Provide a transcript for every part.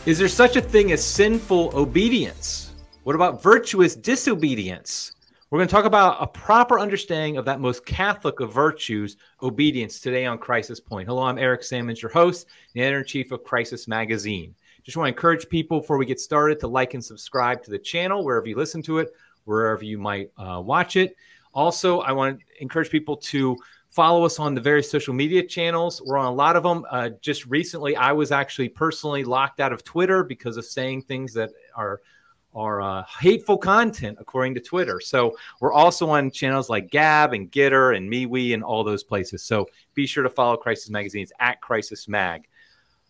Is there such a thing as sinful obedience? What about virtuous disobedience? We're going to talk about a proper understanding of that most Catholic of virtues, obedience, today on Crisis Point. Hello, I'm Eric Sammons, your host, the editor-in-chief of Crisis Magazine. Just want to encourage people before we get started to like and subscribe to the channel, wherever you listen to it, wherever you might watch it. Also, I want to encourage people to follow us on the various social media channels. We're on a lot of them. Just recently, I was actually personally locked out of Twitter because of saying things that are hateful content, according to Twitter. So we're also on channels like Gab and Gitter and MeWe and all those places. So be sure to follow Crisis Magazine. It's at Crisis Mag.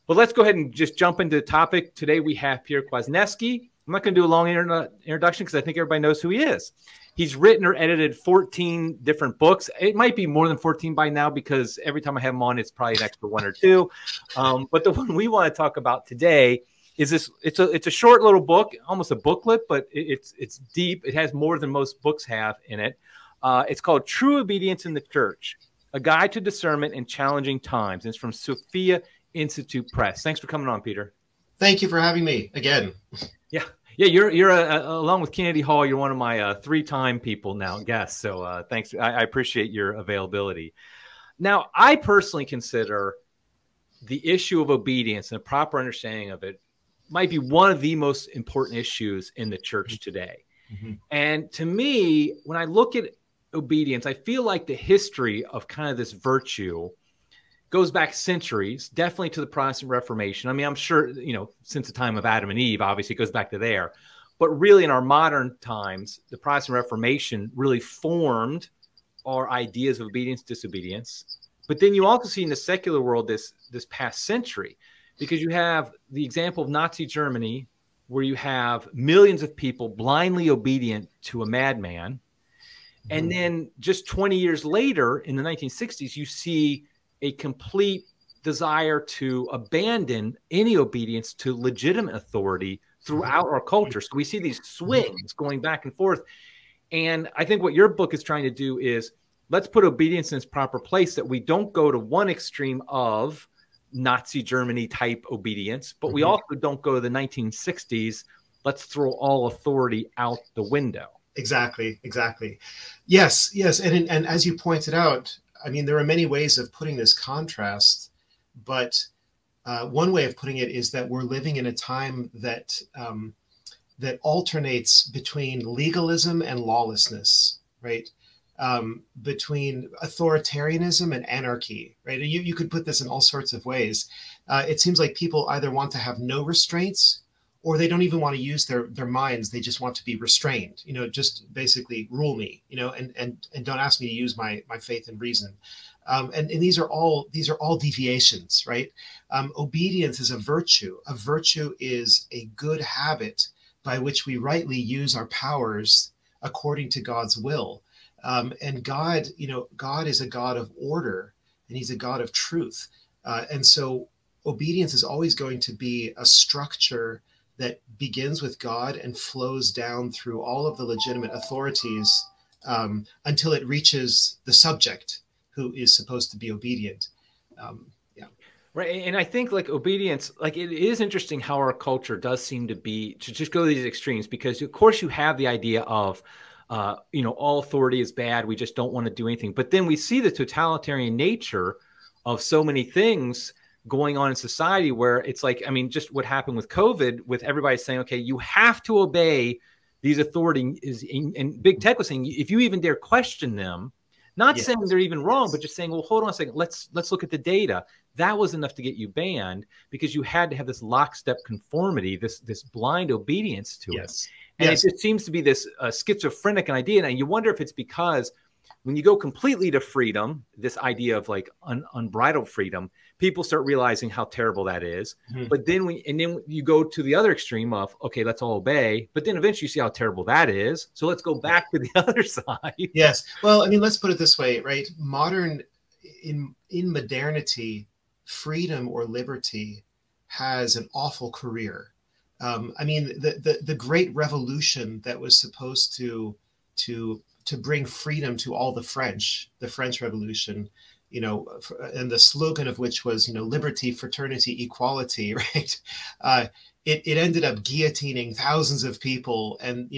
But let's go ahead and just jump into the topic. Today we have Pierre Kwasniewski. I'm not going to do a long introduction because I think everybody knows who he is. He's written or edited 14 different books. It might be more than 14 by now because every time I have him on, it's probably an extra one or two. But the one we want to talk about today is this. It's a short little book, almost a booklet, but it's deep. It has more than most books have in it. It's called True Obedience in the Church, A Guide to Discernment in Challenging Times. And it's from Sophia Institute Press. Thanks for coming on, Peter. Thank you for having me again. Yeah, you're along with Kennedy Hall. You're one of my three-time people now, guests. So thanks. I appreciate your availability. Now, I personally consider the issue of obedience and a proper understanding of it might be one of the most important issues in the church today. Mm-hmm. And to me, when I look at obedience, I feel like the history of kind of this virtue goes back centuries, definitely to the Protestant Reformation. I mean, I'm sure, since the time of Adam and Eve, obviously it goes back to there. But really in our modern times, the Protestant Reformation really formed our ideas of obedience, disobedience. But then you also see in the secular world this past century, because you have the example of Nazi Germany, where you have millions of people blindly obedient to a madman. And then just 20 years later, in the 1960s, you see a complete desire to abandon any obedience to legitimate authority throughout our culture. So we see these swings going back and forth. And I think what your book is trying to do is let's put obedience in its proper place, that we don't go to one extreme of Nazi Germany type obedience, but we also don't go to the 1960s. Let's throw all authority out the window. Exactly. Yes. And as you pointed out, I mean, there are many ways of putting this contrast, but one way of putting it is that we're living in a time that that alternates between legalism and lawlessness, right? Between authoritarianism and anarchy, right? You could put this in all sorts of ways. It seems like people either want to have no restraints, or they don't even want to use their minds. They just want to be restrained, just basically rule me, and don't ask me to use my faith and reason. And these are all deviations, right? Obedience is a virtue. A virtue is a good habit by which we rightly use our powers according to God's will. And God, God is a God of order, and he's a God of truth. And so obedience is always going to be a structure that begins with God and flows down through all of the legitimate authorities until it reaches the subject who is supposed to be obedient. Right. And I think like obedience, like it is interesting how our culture does seem to just go to these extremes, because of course you have the idea of, all authority is bad. We just don't want to do anything. But then we see the totalitarian nature of so many things going on in society, where it's like, I mean, just what happened with COVID, with everybody saying, okay, you have to obey these authorities, and big tech was saying, if you even dare question them, not saying they're even wrong, but just saying, well, hold on a second, let's look at the data. That was enough to get you banned, because you had to have this lockstep conformity, this blind obedience to it. And it just seems to be this schizophrenic idea. And you wonder if it's because when you go completely to freedom, this idea of like unbridled freedom, people start realizing how terrible that is. But then then you go to the other extreme of, okay, let's all obey. But then eventually you see how terrible that is. So let's go back to the other side. Yes. Well, I mean, let's put it this way, right? In modernity, freedom or liberty has an awful career. I mean, the great revolution that was supposed to bring freedom to all the French Revolution, and the slogan of which was, liberty, fraternity, equality, right? it ended up guillotining thousands of people, and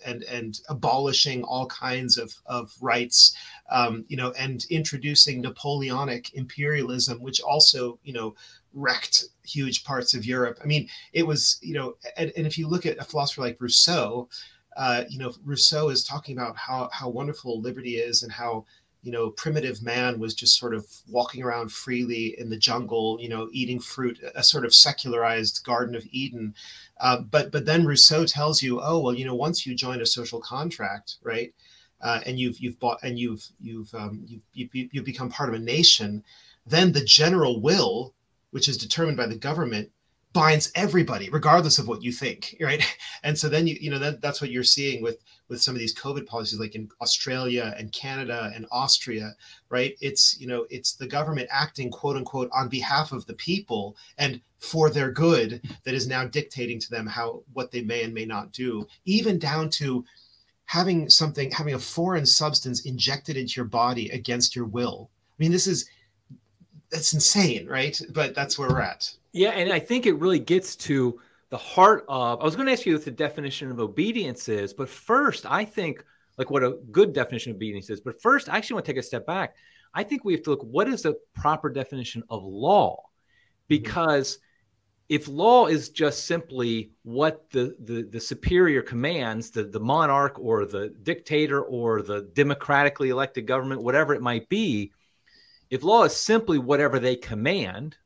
and abolishing all kinds of rights, and introducing Napoleonic imperialism, which also wrecked huge parts of Europe. I mean, it was and if you look at a philosopher like Rousseau, Rousseau is talking about how wonderful liberty is, and how primitive man was just sort of walking around freely in the jungle, eating fruit, a sort of secularized Garden of Eden. But then Rousseau tells you, oh, well, once you join a social contract, right, and you've bought, and you've become part of a nation, then the general will, which is determined by the government, binds everybody, regardless of what you think, right? And so then that's what you're seeing with some of these COVID policies, like in Australia and Canada and Austria, right? It's the government acting, quote unquote, on behalf of the people and for their good, that is now dictating to them what they may and may not do, even down to having a foreign substance injected into your body against your will. I mean, that's insane, right? But that's where we're at. Yeah, and I think it really gets to the heart of, I was going to ask you what the definition of obedience is, but first, I think, like, what a good definition of obedience is. But first, I actually want to take a step back. I think we have to look, what is the proper definition of law? Because if law is just simply what the superior commands, the monarch or the dictator or the democratically elected government, whatever it might be, if law is simply whatever they command,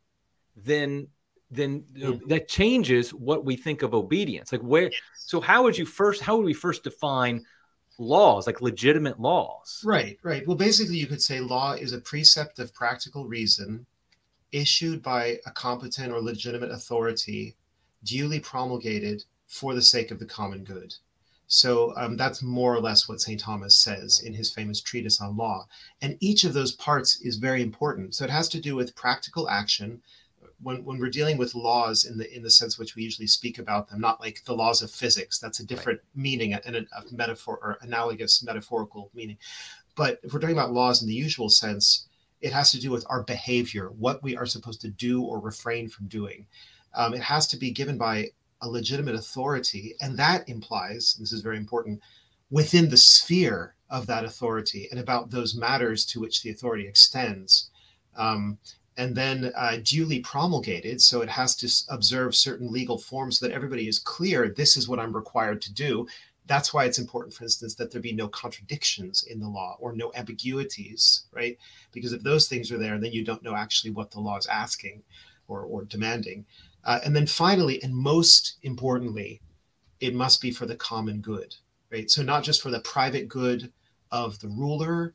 then that changes what we think of obedience. Like, so how would we first define laws, like legitimate laws? Right. Well, basically you could say law is a precept of practical reason issued by a competent or legitimate authority, duly promulgated for the sake of the common good. So that's more or less what St. Thomas says in his famous treatise on law. And each of those parts is very important. So it has to do with practical action. When we're dealing with laws in the sense which we usually speak about them, not like the laws of physics, that's a different meaning and a metaphor or analogous metaphorical meaning. But if we're talking about laws in the usual sense, it has to do with our behavior, what we are supposed to do or refrain from doing. It has to be given by a legitimate authority, and that implies, and this is very important, within the sphere of that authority and about those matters to which the authority extends. And then duly promulgated, so it has to observe certain legal forms so that everybody is clear, this is what I'm required to do. That's why it's important, for instance, that there be no contradictions in the law or no ambiguities, right? Because if those things are there, then you don't know actually what the law is asking or demanding. And then finally, and most importantly, it must be for the common good, right? So not just for the private good of the ruler,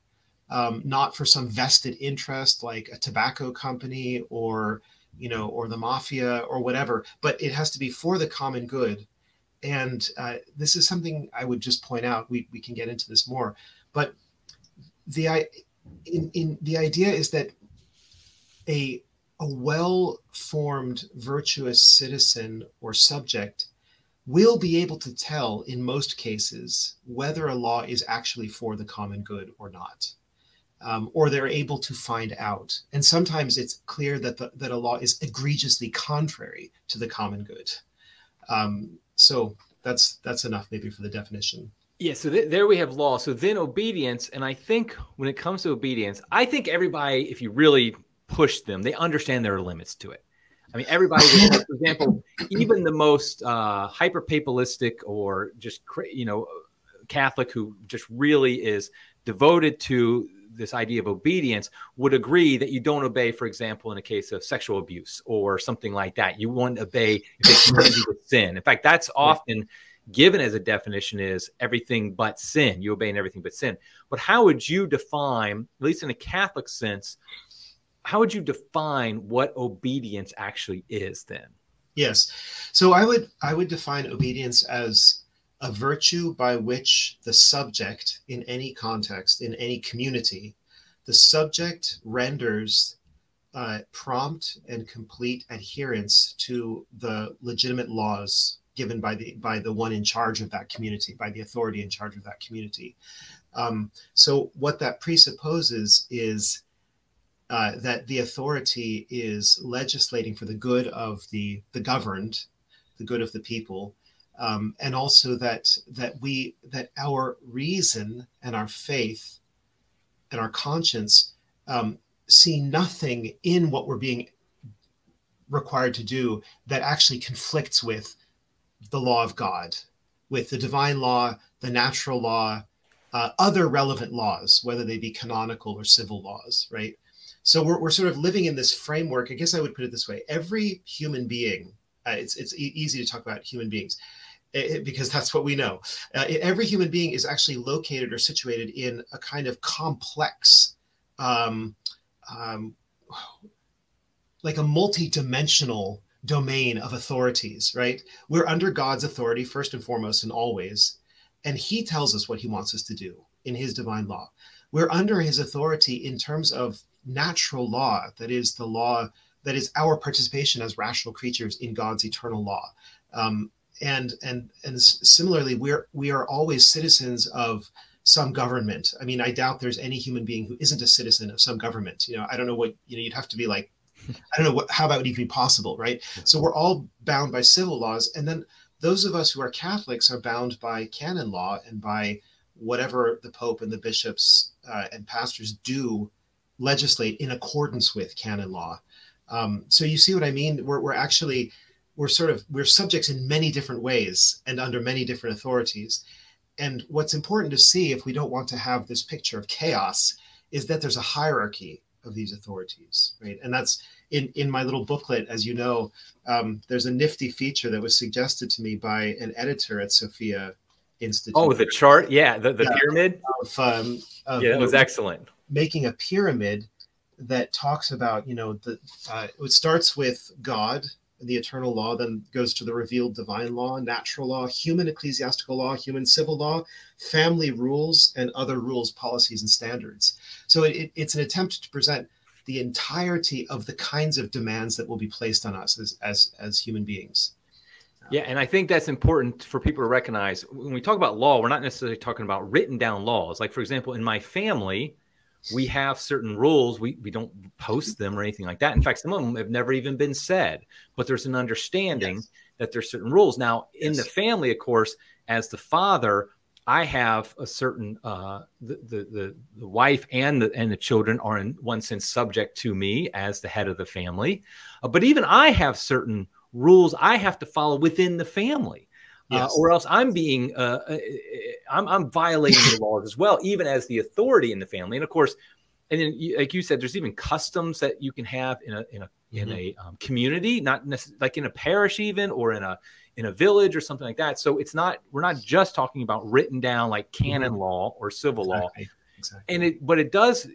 not for some vested interest like a tobacco company or the mafia or whatever, but it has to be for the common good. And this is something I would just point out. We can get into this more, but the idea is that a well-formed, virtuous citizen or subject will be able to tell in most cases whether a law is actually for the common good or not. Or they're able to find out. And sometimes it's clear that a law is egregiously contrary to the common good. So that's enough maybe for the definition. Yeah, so there we have law. So then obedience, and I think when it comes to obedience, I think everybody, if you really push them, they understand there are limits to it. I mean, everybody, for example, even the most hyper-papalistic or just, Catholic who just really is devoted to this idea of obedience would agree that you don't obey, for example, in a case of sexual abuse or something like that. You won't obey if it's committed with sin. In fact, that's often given as a definition is everything but sin. You obey in everything but sin. But how would you define, at least in a Catholic sense, how would you define what obedience actually is then? Yes. So I would define obedience as a virtue by which the subject in any context, in any community, the subject renders prompt and complete adherence to the legitimate laws given by the one in charge of that community, by the authority in charge of that community. So what that presupposes is that the authority is legislating for the good of the governed, the good of the people, and also that our reason and our faith and our conscience see nothing in what we're being required to do that actually conflicts with the law of God, with the divine law, the natural law, other relevant laws, whether they be canonical or civil laws, right? So we're sort of living in this framework. I guess I would put it this way. Every human being, it's easy to talk about human beings because that's what we know. Every human being is actually located or situated in a kind of complex, like a multi-dimensional domain of authorities, right? We're under God's authority first and foremost and always, and he tells us what he wants us to do in his divine law. We're under his authority in terms of natural law, that is the law that is our participation as rational creatures in God's eternal law. And similarly, we are always citizens of some government. I mean, I doubt there's any human being who isn't a citizen of some government. You know, I don't know what, you know, you'd have to be like, I don't know how that would even be possible, right? So we're all bound by civil laws. And then those of us who are Catholics are bound by canon law and by whatever the Pope and the bishops and pastors do legislate in accordance with canon law. So you see what I mean? We're subjects in many different ways and under many different authorities. And what's important to see, if we don't want to have this picture of chaos, is that there's a hierarchy of these authorities, right? And that's in my little booklet, as you know, there's a nifty feature that was suggested to me by an editor at Sophia Institute. Oh, the chart, yeah, the pyramid. Yeah, that was excellent. Making a pyramid that talks about, you know, it starts with God, the eternal law, then goes to the revealed divine law, natural law, human ecclesiastical law, human civil law, family rules, and other rules, policies, and standards. So it's an attempt to present the entirety of the kinds of demands that will be placed on us as human beings. Yeah, and I think that's important for people to recognize. When we talk about law, we're not necessarily talking about written down laws. Like, for example, in my family, we have certain rules. We don't post them or anything like that. In fact, some of them have never even been said, but there's an understanding that there's certain rules. Now, in the family, of course, as the father, I have a certain, the wife and the children are in one sense subject to me as the head of the family. But even I have certain rules I have to follow within the family. Or else I'm being, I'm violating the laws as well, even as the authority in the family. And of course, and then like you said, there's even customs that you can have in a community, not necessarily like in a parish even, or in a village or something like that. So we're not just talking about written down like canon law or civil law. Exactly. But it does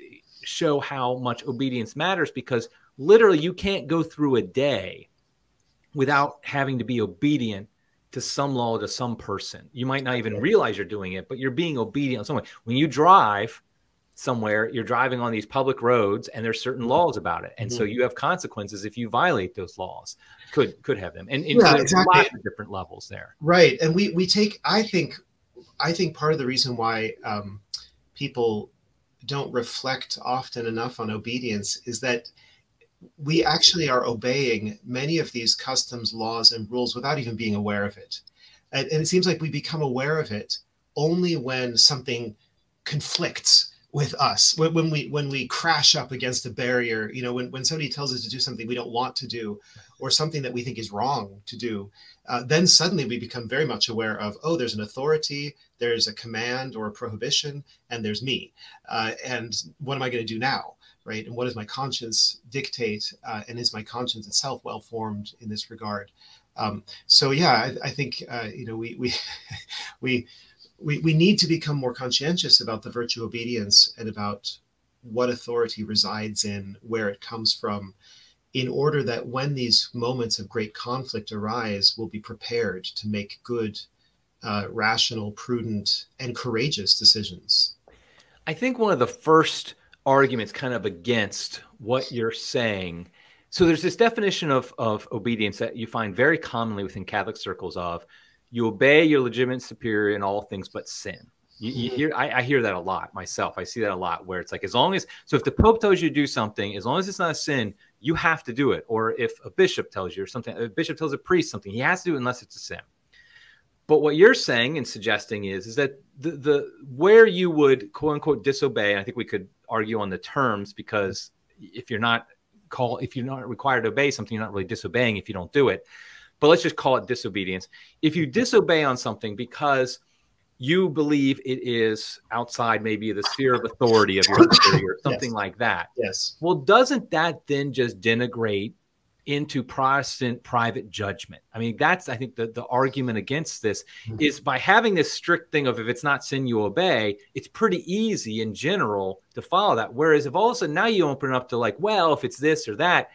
show how much obedience matters, because literally you can't go through a day without having to be obedient to some law, to some person. You might not even realize you're doing it, but you're being obedient in some way. When you drive somewhere, you're driving on these public roads, and there's certain laws about it. And so you have consequences if you violate those laws, could have them. And there's lots of different levels there. Right. And we take, I think part of the reason why people don't reflect often enough on obedience is that we actually are obeying many of these customs, laws, and rules without even being aware of it. And it seems like we become aware of it only when something conflicts with us, when we crash up against a barrier, you know, when somebody tells us to do something we don't want to do, or something that we think is wrong to do, then suddenly we become very much aware of, oh, there's an authority, there's a command or a prohibition, and there's me. And what am I going to do now? Right. And what does my conscience dictate? And is my conscience itself well formed in this regard? So, yeah, I think, you know, we need to become more conscientious about the virtue of obedience and about what authority resides in, where it comes from, in order that when these moments of great conflict arise, we'll be prepared to make good, rational, prudent, and courageous decisions. I think one of the first arguments kind of against what you're saying. So there's this definition of obedience that you find very commonly within Catholic circles of, you obey your legitimate superior in all things but sin. You hear, I hear that a lot myself. I see that a lot, where it's like, so if the Pope tells you to do something, as long as it's not a sin, you have to do it. Or if a bishop tells you or something, a bishop tells a priest something, he has to do it unless it's a sin. But what you're saying and suggesting is that the where you would quote unquote disobey, and I think we could argue on the terms, because if you're not required to obey something, you're not really disobeying if you don't do it. But let's just call it disobedience. If you disobey on something because you believe it is outside maybe the sphere of authority of your superior or something like that. Yes. Well, doesn't that then just denigrate into Protestant private judgment? I mean, that's, I think, the argument against this is by having this strict thing of if it's not sin, you obey, it's pretty easy in general to follow that. Whereas if all of a sudden now you open it up to like, well, if it's this or that,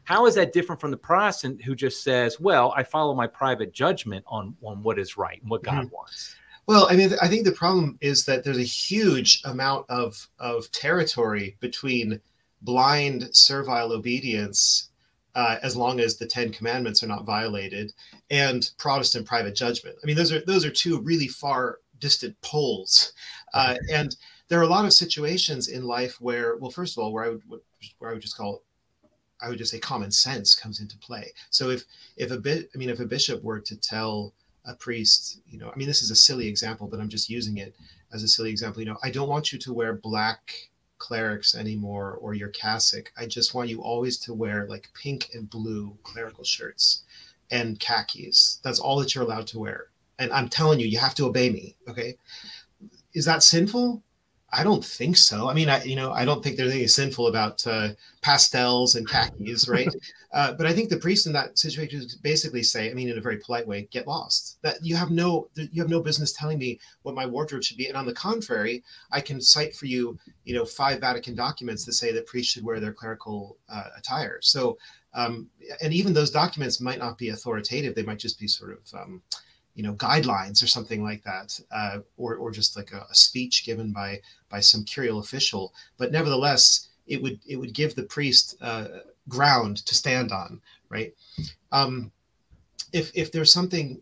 how is that different from the Protestant who just says, well, I follow my private judgment on what is right and what God wants? Well, I mean, I think the problem is that there's a huge amount of territory between blind servile obedience, as long as the 10 Commandments are not violated, and Protestant private judgment. I mean, those are two really far distant poles. And there are a lot of situations in life where, well, first of all, where I would just say common sense comes into play. So if a bishop were to tell a priest, I mean, this is a silly example, but I'm just using it as a silly example. I don't want you to wear black clerics anymore or your cassock. I just want you always to wear like pink and blue clerical shirts and khakis. That's all that you're allowed to wear. And I'm telling you, you have to obey me. Okay. Is that sinful? I don't think so. I mean, I don't think there's anything sinful about pastels and khakis, right? But I think the priest in that situation basically say, I mean, in a very polite way, get lost. That you have no business telling me what my wardrobe should be. And on the contrary, I can cite for you, 5 Vatican documents that say that priests should wear their clerical attire. So, and even those documents might not be authoritative. They might just be sort of guidelines or something like that, or just like a speech given by some curial official. But nevertheless, it would give the priest ground to stand on, right? If there's something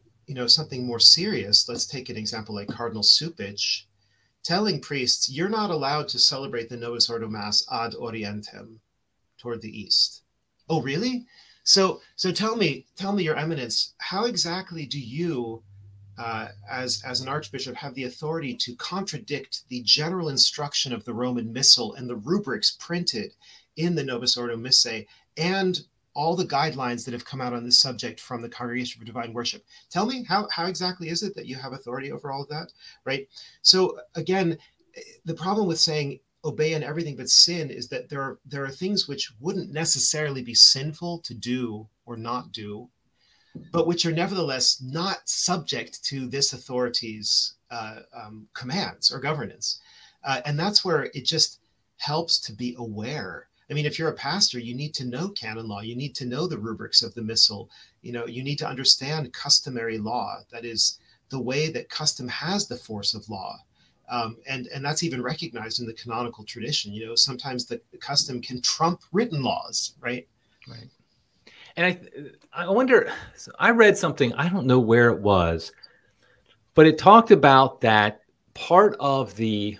more serious, let's take an example like Cardinal Supich telling priests, you're not allowed to celebrate the Novus Ordo Mass ad Orientem, toward the east. Oh, really? So tell me, Your Eminence, how exactly do you, as an archbishop, have the authority to contradict the general instruction of the Roman Missal and the rubrics printed in the Novus Ordo Missae and all the guidelines that have come out on this subject from the Congregation for Divine Worship? Tell me, how exactly is it that you have authority over all of that, right? So again, the problem with saying obey in everything but sin is that there are things which wouldn't necessarily be sinful to do or not do, but which are nevertheless not subject to this authority's commands or governance. And that's where it just helps to be aware. I mean, if you're a pastor, you need to know canon law. You need to know the rubrics of the Missal. You need to understand customary law. That is the way that custom has the force of law. And that's even recognized in the canonical tradition. Sometimes the custom can trump written laws, right? Right. And I wonder, I read something, I don't know where it was, but it talked about that part of the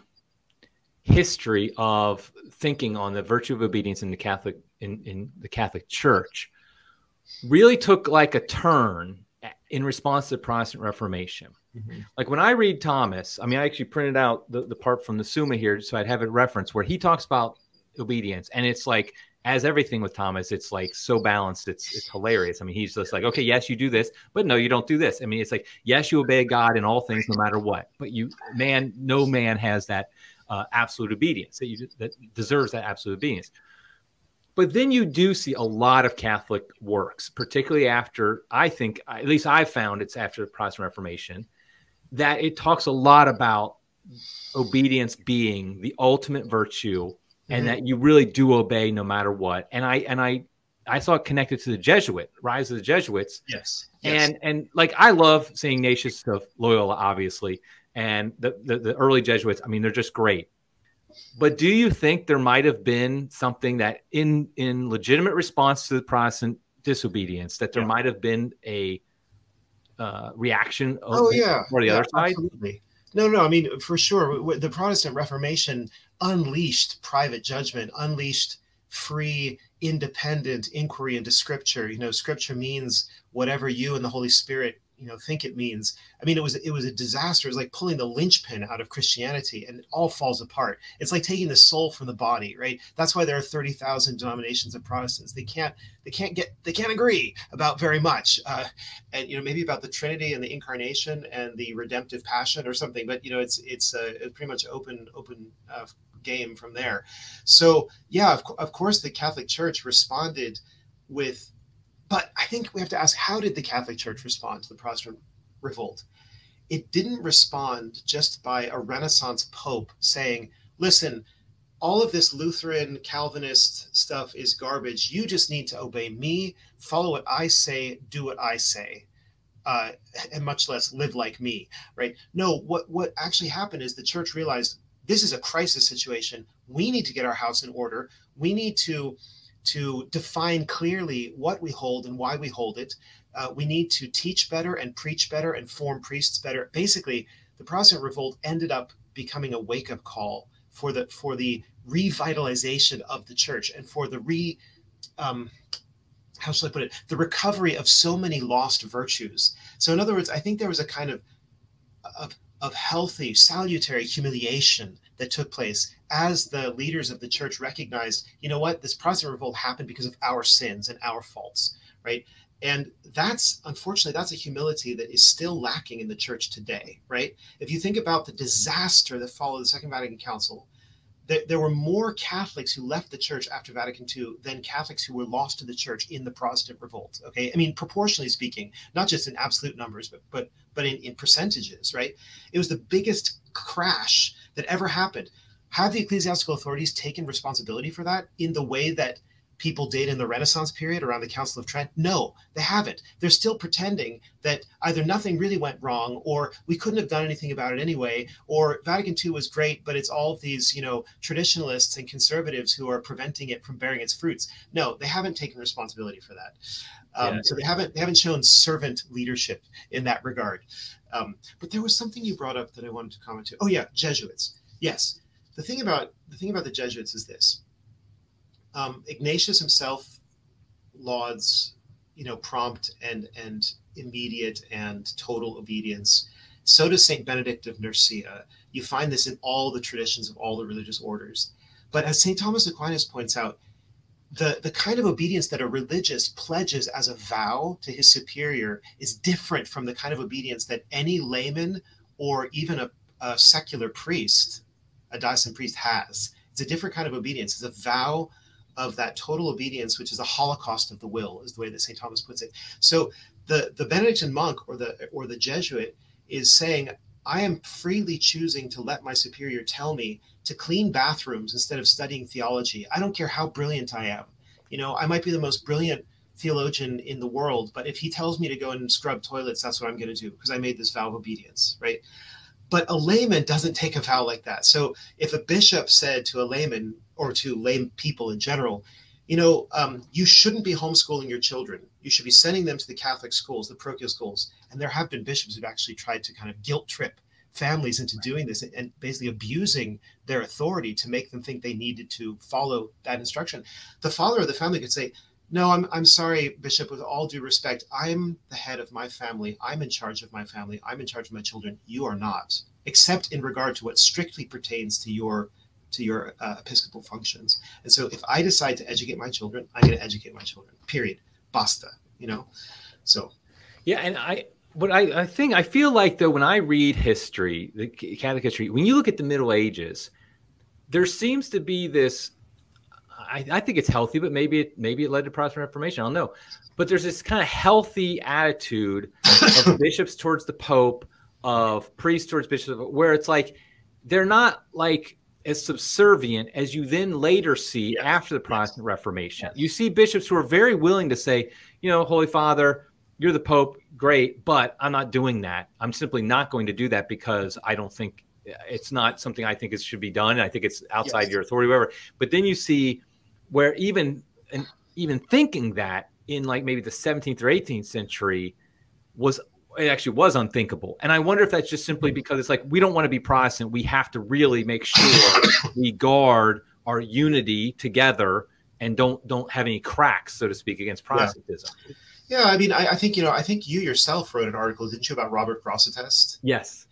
history of thinking on the virtue of obedience in the Catholic Church really took like a turn in response to the Protestant Reformation. Like when I read Thomas, I mean, I actually printed out the part from the Summa here so I'd have it referenced where he talks about obedience. And it's like, as everything with Thomas, it's like so balanced. It's hilarious. I mean, he's just like, okay, yes, you do this, but no, you don't do this. I mean, it's like, yes, you obey God in all things, no matter what, but no man has that absolute obedience that deserves that absolute obedience. But then you do see a lot of Catholic works, particularly after, I think, at least I found it's after the Protestant Reformation, that it talks a lot about obedience being the ultimate virtue and that you really do obey no matter what. And I saw it connected to the rise of the Jesuits. Yes. And like, I love St. Ignatius of Loyola, obviously, and the early Jesuits. I mean, they're just great. But do you think there might have been something that in legitimate response to the Protestant disobedience, that there might have been a reaction or the other side? Absolutely. No, I mean, for sure. The Protestant Reformation unleashed private judgment, unleashed free independent inquiry into Scripture. Scripture means whatever you and the Holy Spirit think it means. I mean, it was a disaster. It was like pulling the linchpin out of Christianity, and it all falls apart. It's like taking the soul from the body, right? That's why there are 30,000 denominations of Protestants. They can't agree about very much, and maybe about the Trinity and the Incarnation and the redemptive passion or something. But it's pretty much open game from there. So yeah, of course, the Catholic Church responded with. But I think we have to ask, how did the Catholic Church respond to the Protestant revolt? It didn't respond just by a Renaissance Pope saying, listen, all of this Lutheran Calvinist stuff is garbage. You just need to obey me, follow what I say, do what I say, and much less live like me, right? No, what actually happened is the church realized this is a crisis situation. We need to get our house in order. We need to define clearly what we hold and why we hold it. We need to teach better and preach better and form priests better. Basically, the Protestant revolt ended up becoming a wake-up call for the revitalization of the church and for the how shall I put it? The recovery of so many lost virtues. So in other words, I think there was a kind of healthy, salutary humiliation that took place as the leaders of the church recognized, this Protestant revolt happened because of our sins and our faults, right? And unfortunately, that's a humility that is still lacking in the church today, right? If you think about the disaster that followed the Second Vatican Council, there were more Catholics who left the church after Vatican II than Catholics who were lost to the church in the Protestant revolt, okay? I mean, proportionally speaking, not just in absolute numbers, but in percentages, right? It was the biggest crash that ever happened. Have the ecclesiastical authorities taken responsibility for that in the way that people did in the Renaissance period around the Council of Trent? No, they haven't. They're still pretending that either nothing really went wrong, or we couldn't have done anything about it anyway, or Vatican II was great, but it's all of these, traditionalists and conservatives who are preventing it from bearing its fruits. No, they haven't taken responsibility for that. So they haven't shown servant leadership in that regard. But there was something you brought up that I wanted to comment to. Oh yeah, Jesuits. Yes. The thing about the Jesuits is this. Ignatius himself lauds, prompt and immediate and total obedience. So does Saint Benedict of Nursia. You find this in all the traditions of all the religious orders. But as Saint Thomas Aquinas points out, the kind of obedience that a religious pledges as a vow to his superior is different from the kind of obedience that any layman or even a secular priest, a diocesan priest, has. It's a different kind of obedience. It's a vow of that total obedience, which is a holocaust of the will, is the way that St. Thomas puts it. So the Benedictine monk or the Jesuit is saying, I am freely choosing to let my superior tell me to clean bathrooms instead of studying theology. I don't care how brilliant I am. I might be the most brilliant theologian in the world, but if he tells me to go and scrub toilets, that's what I'm going to do because I made this vow of obedience, right? But a layman doesn't take a vow like that. So if a bishop said to a layman or to lay people in general, you shouldn't be homeschooling your children. You should be sending them to the Catholic schools, the parochial schools. And there have been bishops who've actually tried to kind of guilt trip families into doing this and basically abusing their authority to make them think they needed to follow that instruction. The father of the family could say, no, I'm sorry, Bishop, with all due respect, I'm the head of my family. I'm in charge of my family. I'm in charge of my children. You are not, except in regard to what strictly pertains to your episcopal functions. And so if I decide to educate my children, I'm going to educate my children, period. Basta, So. Yeah, and I feel like, though, when I read history, the Catholic history, when you look at the Middle Ages, there seems to be this, I think it's healthy, but maybe it led to Protestant Reformation. I don't know. But there's this kind of healthy attitude of bishops towards the Pope, of priests towards bishops, where it's like they're not like as subservient as you then later see after the Protestant Reformation. You see bishops who are very willing to say, Holy Father, you're the Pope, great, but I'm not doing that. I'm simply not going to do that because I don't think it's not something I think it should be done. I think it's outside your authority, whatever. But then you see where even thinking that in like maybe the 17th or 18th century it actually was unthinkable. And I wonder if that's just simply because it's like, we don't want to be Protestant. We have to really make sure we guard our unity together and don't have any cracks, so to speak, against Protestantism. Yeah, I mean, I think, I think you yourself wrote an article, didn't you, about Robert Prostate? Yes.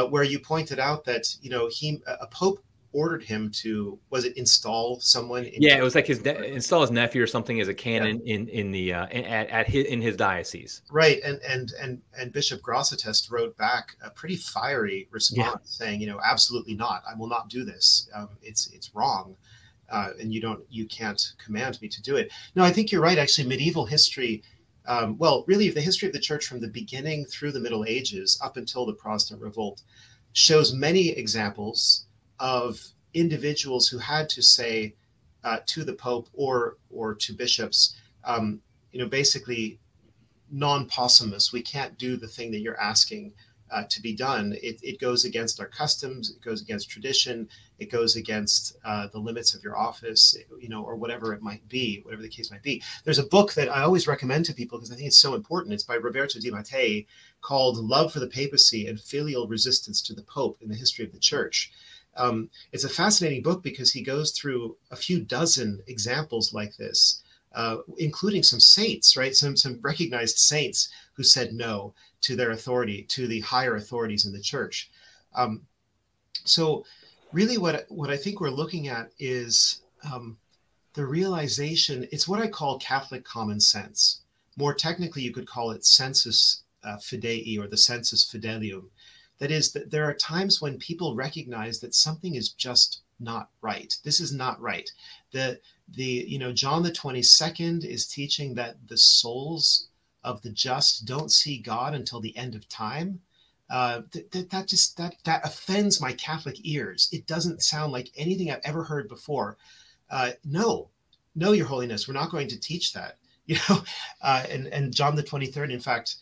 Where you pointed out that, a pope ordered him to, was it install someone? It was like install his nephew or something as a canon in his diocese. Right, and Bishop Grosseteste wrote back a pretty fiery response saying, absolutely not. I will not do this. It's wrong, and you can't command me to do it. No, I think you're right. Actually, medieval history. Well, really, the history of the church from the beginning through the Middle Ages up until the Protestant Revolt shows many examples of individuals who had to say to the Pope or to bishops, basically non-possumus. We can't do the thing that you're asking to be done. It goes against our customs. It goes against tradition. It goes against the limits of your office, or whatever it might be, whatever the case might be. There's a book that I always recommend to people because I think it's so important. It's by Roberto Di Mattei, called Love for the Papacy and Filial Resistance to the Pope in the History of the Church. It's a fascinating book because he goes through a few dozen examples like this, including some saints, right? Some recognized saints who said no to their authority, to the higher authorities in the church. So really what I think we're looking at is the realization, it's what I call Catholic common sense. More technically, you could call it sensus fidei, or the sensus fidelium. That is, that there are times when people recognize that something is just not right. This is not right. John the 22nd is teaching that the souls of the just don't see God until the end of time. That offends my Catholic ears. It doesn't sound like anything I've ever heard before. No, Your Holiness, we're not going to teach that. And John the 23rd, in fact,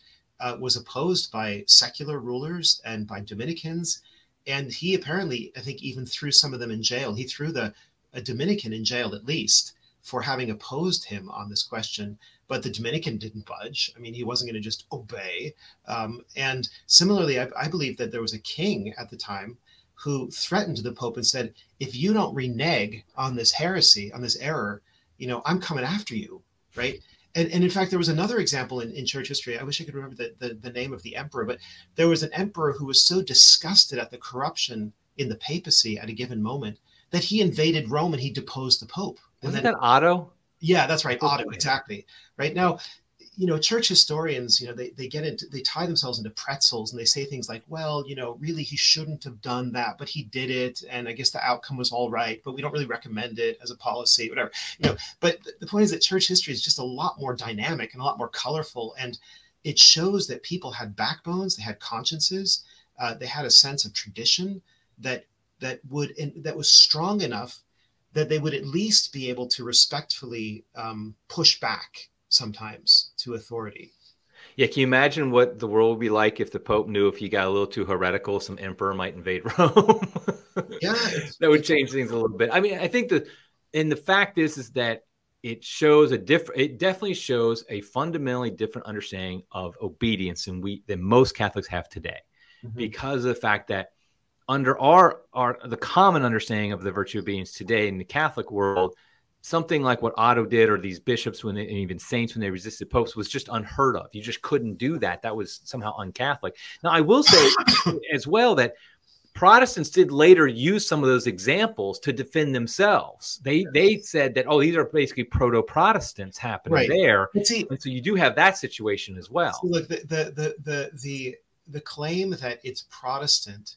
was opposed by secular rulers and by Dominicans. And he apparently, I think, even threw some of them in jail. He threw a Dominican in jail, at least, for having opposed him on this question. But the Dominican didn't budge. I mean, he wasn't going to just obey. And similarly, I believe that there was a king at the time who threatened the Pope and said, if you don't renege on this heresy, on this error, I'm coming after you, right? And in fact, there was another example in church history. I wish I could remember the name of the emperor, but there was an emperor who was so disgusted at the corruption in the papacy at a given moment that he invaded Rome and he deposed the Pope. Wasn't that Otto? Yeah, that's right. Otto, exactly. Right now, church historians, they tie themselves into pretzels and they say things like, well, really he shouldn't have done that, but he did it. And I guess the outcome was all right, but we don't really recommend it as a policy, whatever, but the point is that church history is just a lot more dynamic and a lot more colorful. And it shows that people had backbones, they had consciences, they had a sense of tradition that was strong enough that they would at least be able to respectfully push back sometimes to authority. Yeah, can you imagine what the world would be like if the Pope knew if he got a little too heretical, some emperor might invade Rome? Yeah, that would change things a little bit. I mean, I think the fact is that it definitely shows a fundamentally different understanding of obedience than most Catholics have today, because of the fact that under the common understanding of the virtue of obedience today in the Catholic world, something like what Otto did, or these bishops and even saints when they resisted popes, was just unheard of. You just couldn't do that. That was somehow un-Catholic. Now, I will say as well that Protestants did later use some of those examples to defend themselves. They said that, oh, these are basically proto-Protestants happening there. And so you do have that situation as well. So look, the claim that it's Protestant,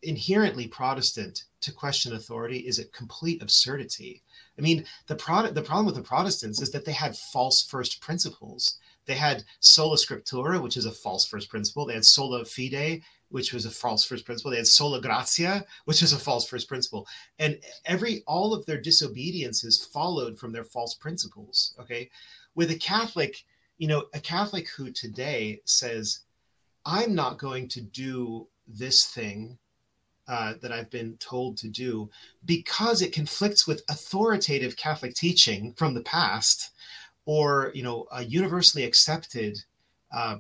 inherently Protestant, to question authority is a complete absurdity. I mean, the problem with the Protestants is that they had false first principles. They had sola scriptura, which is a false first principle. They had sola fide, which was a false first principle. They had sola gratia, which is a false first principle. And all of their disobediences followed from their false principles. Okay, with a Catholic who today says, I'm not going to do this thing that I've been told to do because it conflicts with authoritative Catholic teaching from the past, or a universally accepted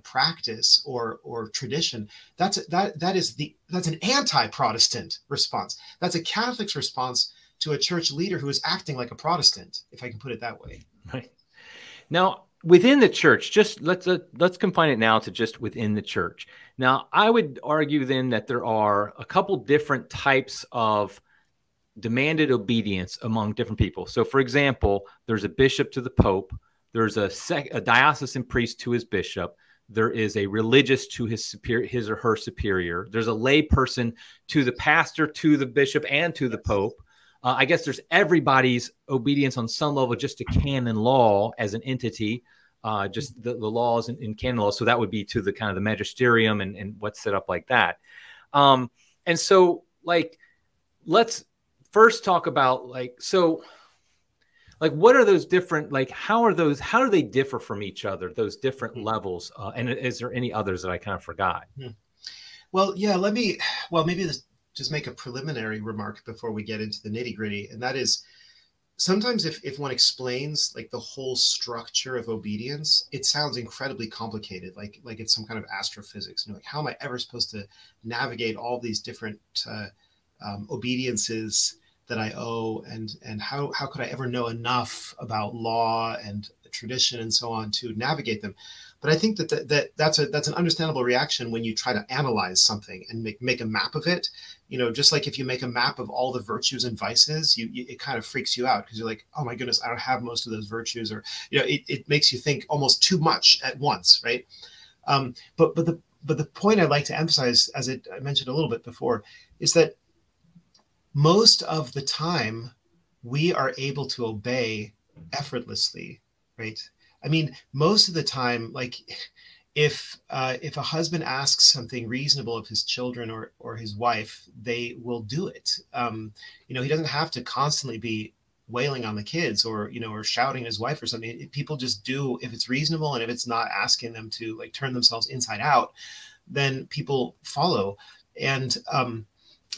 practice or tradition. That's an anti-Protestant response. That's a Catholic's response to a church leader who is acting like a Protestant, if I can put it that way. Right. Now, within the church, just let's confine it now to just within the church. Now, I would argue then that there are a couple different types of demanded obedience among different people. So, for example, there's a bishop to the pope. There's a diocesan priest to his bishop. There is a religious to his or her superior. There's a lay person to the pastor, to the bishop, and to the pope. I guess there's everybody's obedience on some level just to canon law as an entity, just the laws in canon law. So that would be to the kind of the magisterium and what's set up like that. And so, like, let's first talk about what are those different, like, how do they differ from each other, those different levels? And is there any others that I kind of forgot? Well, yeah, maybe just make a preliminary remark before we get into the nitty gritty. And that is, sometimes if one explains like the whole structure of obedience, it sounds incredibly complicated, like it's some kind of astrophysics. You know, like, how am I ever supposed to navigate all these different obediences that I owe, and how could I ever know enough about law and tradition and so on to navigate them? But I think that's an understandable reaction when you try to analyze something and make a map of it. You know, just like if you make a map of all the virtues and vices, it kind of freaks you out because you're like, oh my goodness, I don't have most of those virtues, or, you know, it makes you think almost too much at once, right? But the point I'd like to emphasize, as I mentioned a little bit before, is that most of the time we are able to obey effortlessly, right? I mean, most of the time, like, if a husband asks something reasonable of his children or his wife, they will do it. You know, he doesn't have to constantly be wailing on the kids or shouting at his wife or something. People just do if it's reasonable, and if it's not asking them to like turn themselves inside out, then people follow. And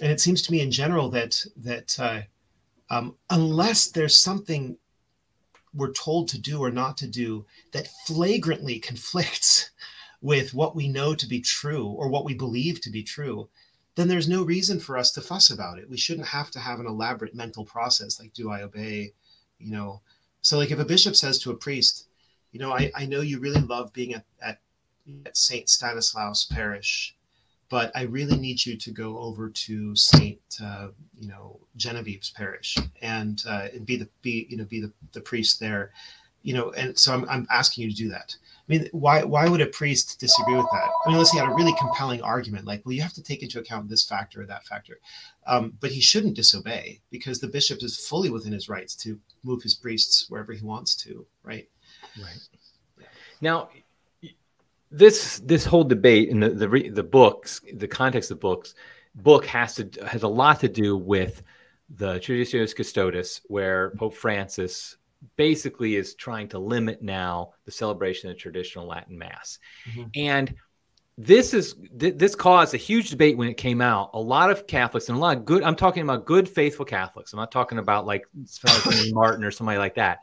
it seems to me in general that unless there's something we're told to do or not to do that flagrantly conflicts with what we know to be true or what we believe to be true, then there's no reason for us to fuss about it. We shouldn't have to have an elaborate mental process like, do I obey? You know, so like if a bishop says to a priest, you know, I know you really love being at St. Stanislaus Parish, but I really need you to go over to St. Genevieve's parish and be the priest there, you know. And so I'm asking you to do that. I mean, why would a priest disagree with that? I mean, unless he had a really compelling argument, like, well, you have to take into account this factor or that factor. But he shouldn't disobey because the bishop is fully within his rights to move his priests wherever he wants to, right? Right. Now, this whole debate in the books, the context of the book has a lot to do with the Traditionis Custodes, where Pope Francis basically is trying to limit now the celebration of traditional Latin Mass. Mm-hmm. And this caused a huge debate when it came out. A lot of Catholics and a lot of good, I'm talking about good, faithful Catholics. I'm not talking about like Martin or somebody like that.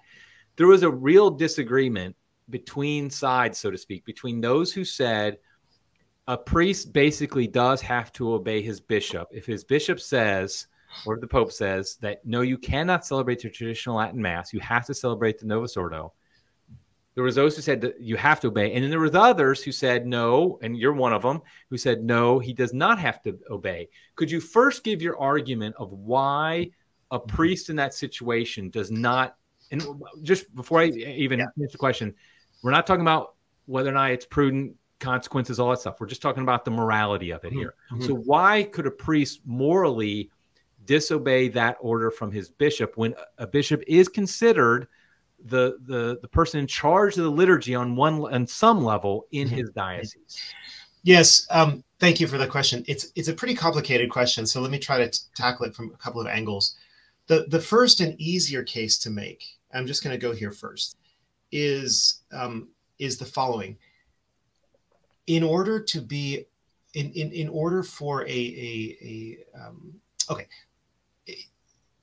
There was a real disagreement between sides, so to speak, between those who said a priest basically does have to obey his bishop. If his bishop says, or the Pope says, that no, you cannot celebrate the traditional Latin Mass, you have to celebrate the Novus Ordo, there was those who said that you have to obey. And then there were the others who said no, and you're one of them, who said no, he does not have to obey. Could you first give your argument of why a priest in that situation does not, and just before I even finish the question, we're not talking about whether or not it's prudent, consequences, all that stuff. We're just talking about the morality of it here. Mm-hmm. So why could a priest morally disobey that order from his bishop when a bishop is considered the person in charge of the liturgy on some level in his diocese? Yes. Thank you for the question. It's a pretty complicated question. So let me try to tackle it from a couple of angles. The first and easier case to make, I'm just going to go here first, is the following. In order to be, in order for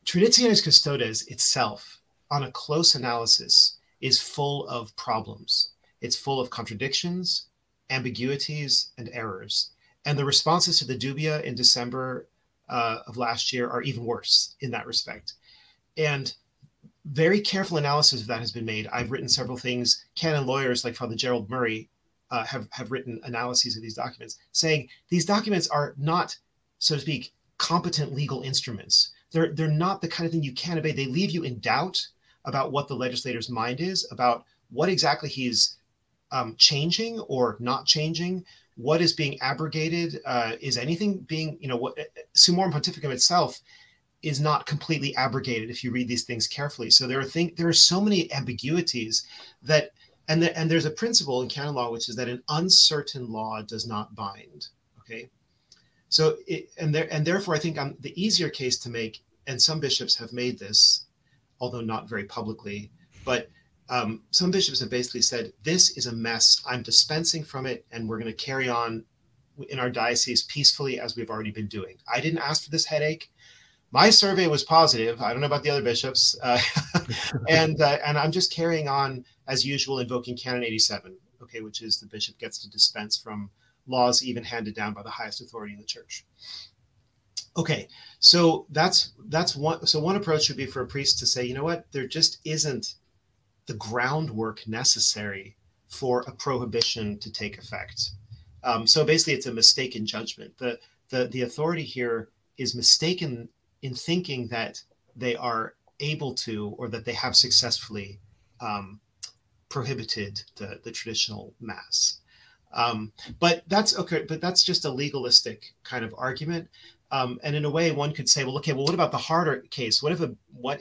Traditionis Custodes itself, on a close analysis, is full of problems. It's full of contradictions, ambiguities, and errors. And the responses to the dubia in December of last year are even worse in that respect. And very careful analysis of that has been made. I've written several things. Canon lawyers like Father Gerald Murray have written analyses of these documents, saying these documents are not, so to speak, competent legal instruments. They're not the kind of thing you can obey. They leave you in doubt about what the legislator's mind is, about what exactly he's changing or not changing, what is being abrogated, is anything being, what Summorum Pontificum itself is not completely abrogated if you read these things carefully. So there are so many ambiguities that, and there's a principle in canon law, which is that an uncertain law does not bind. Okay. So, therefore I think the easier case to make, and some bishops have made this, although not very publicly, but some bishops have basically said, this is a mess. I'm dispensing from it, and we're going to carry on in our diocese peacefully as we've already been doing. I didn't ask for this headache. My survey was positive. I don't know about the other bishops. And I'm just carrying on as usual, invoking Canon 87, okay, which is the bishop gets to dispense from laws even handed down by the highest authority in the church. Okay, so that's one. So one approach would be for a priest to say, you know what, there just isn't the groundwork necessary for a prohibition to take effect. So basically, it's a mistaken judgment. The authority here is mistaken in thinking that they are able to, or that they have successfully prohibited the traditional mass. But that's okay. But that's just a legalistic kind of argument. And in a way, one could say, well, okay, well, what about the harder case? What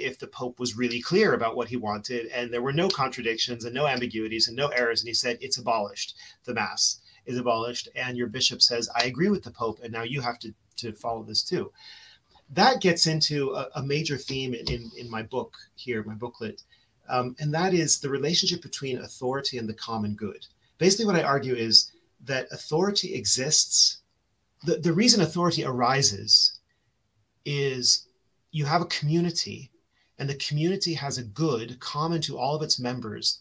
if the Pope was really clear about what he wanted, and there were no contradictions and no ambiguities and no errors, and he said it's abolished, the Mass is abolished, and your bishop says, I agree with the Pope, and now you have to follow this too. That gets into a major theme in my book here, my booklet, and that is the relationship between authority and the common good. Basically, what I argue is that authority exists. The reason authority arises is you have a community, and the community has a good common to all of its members,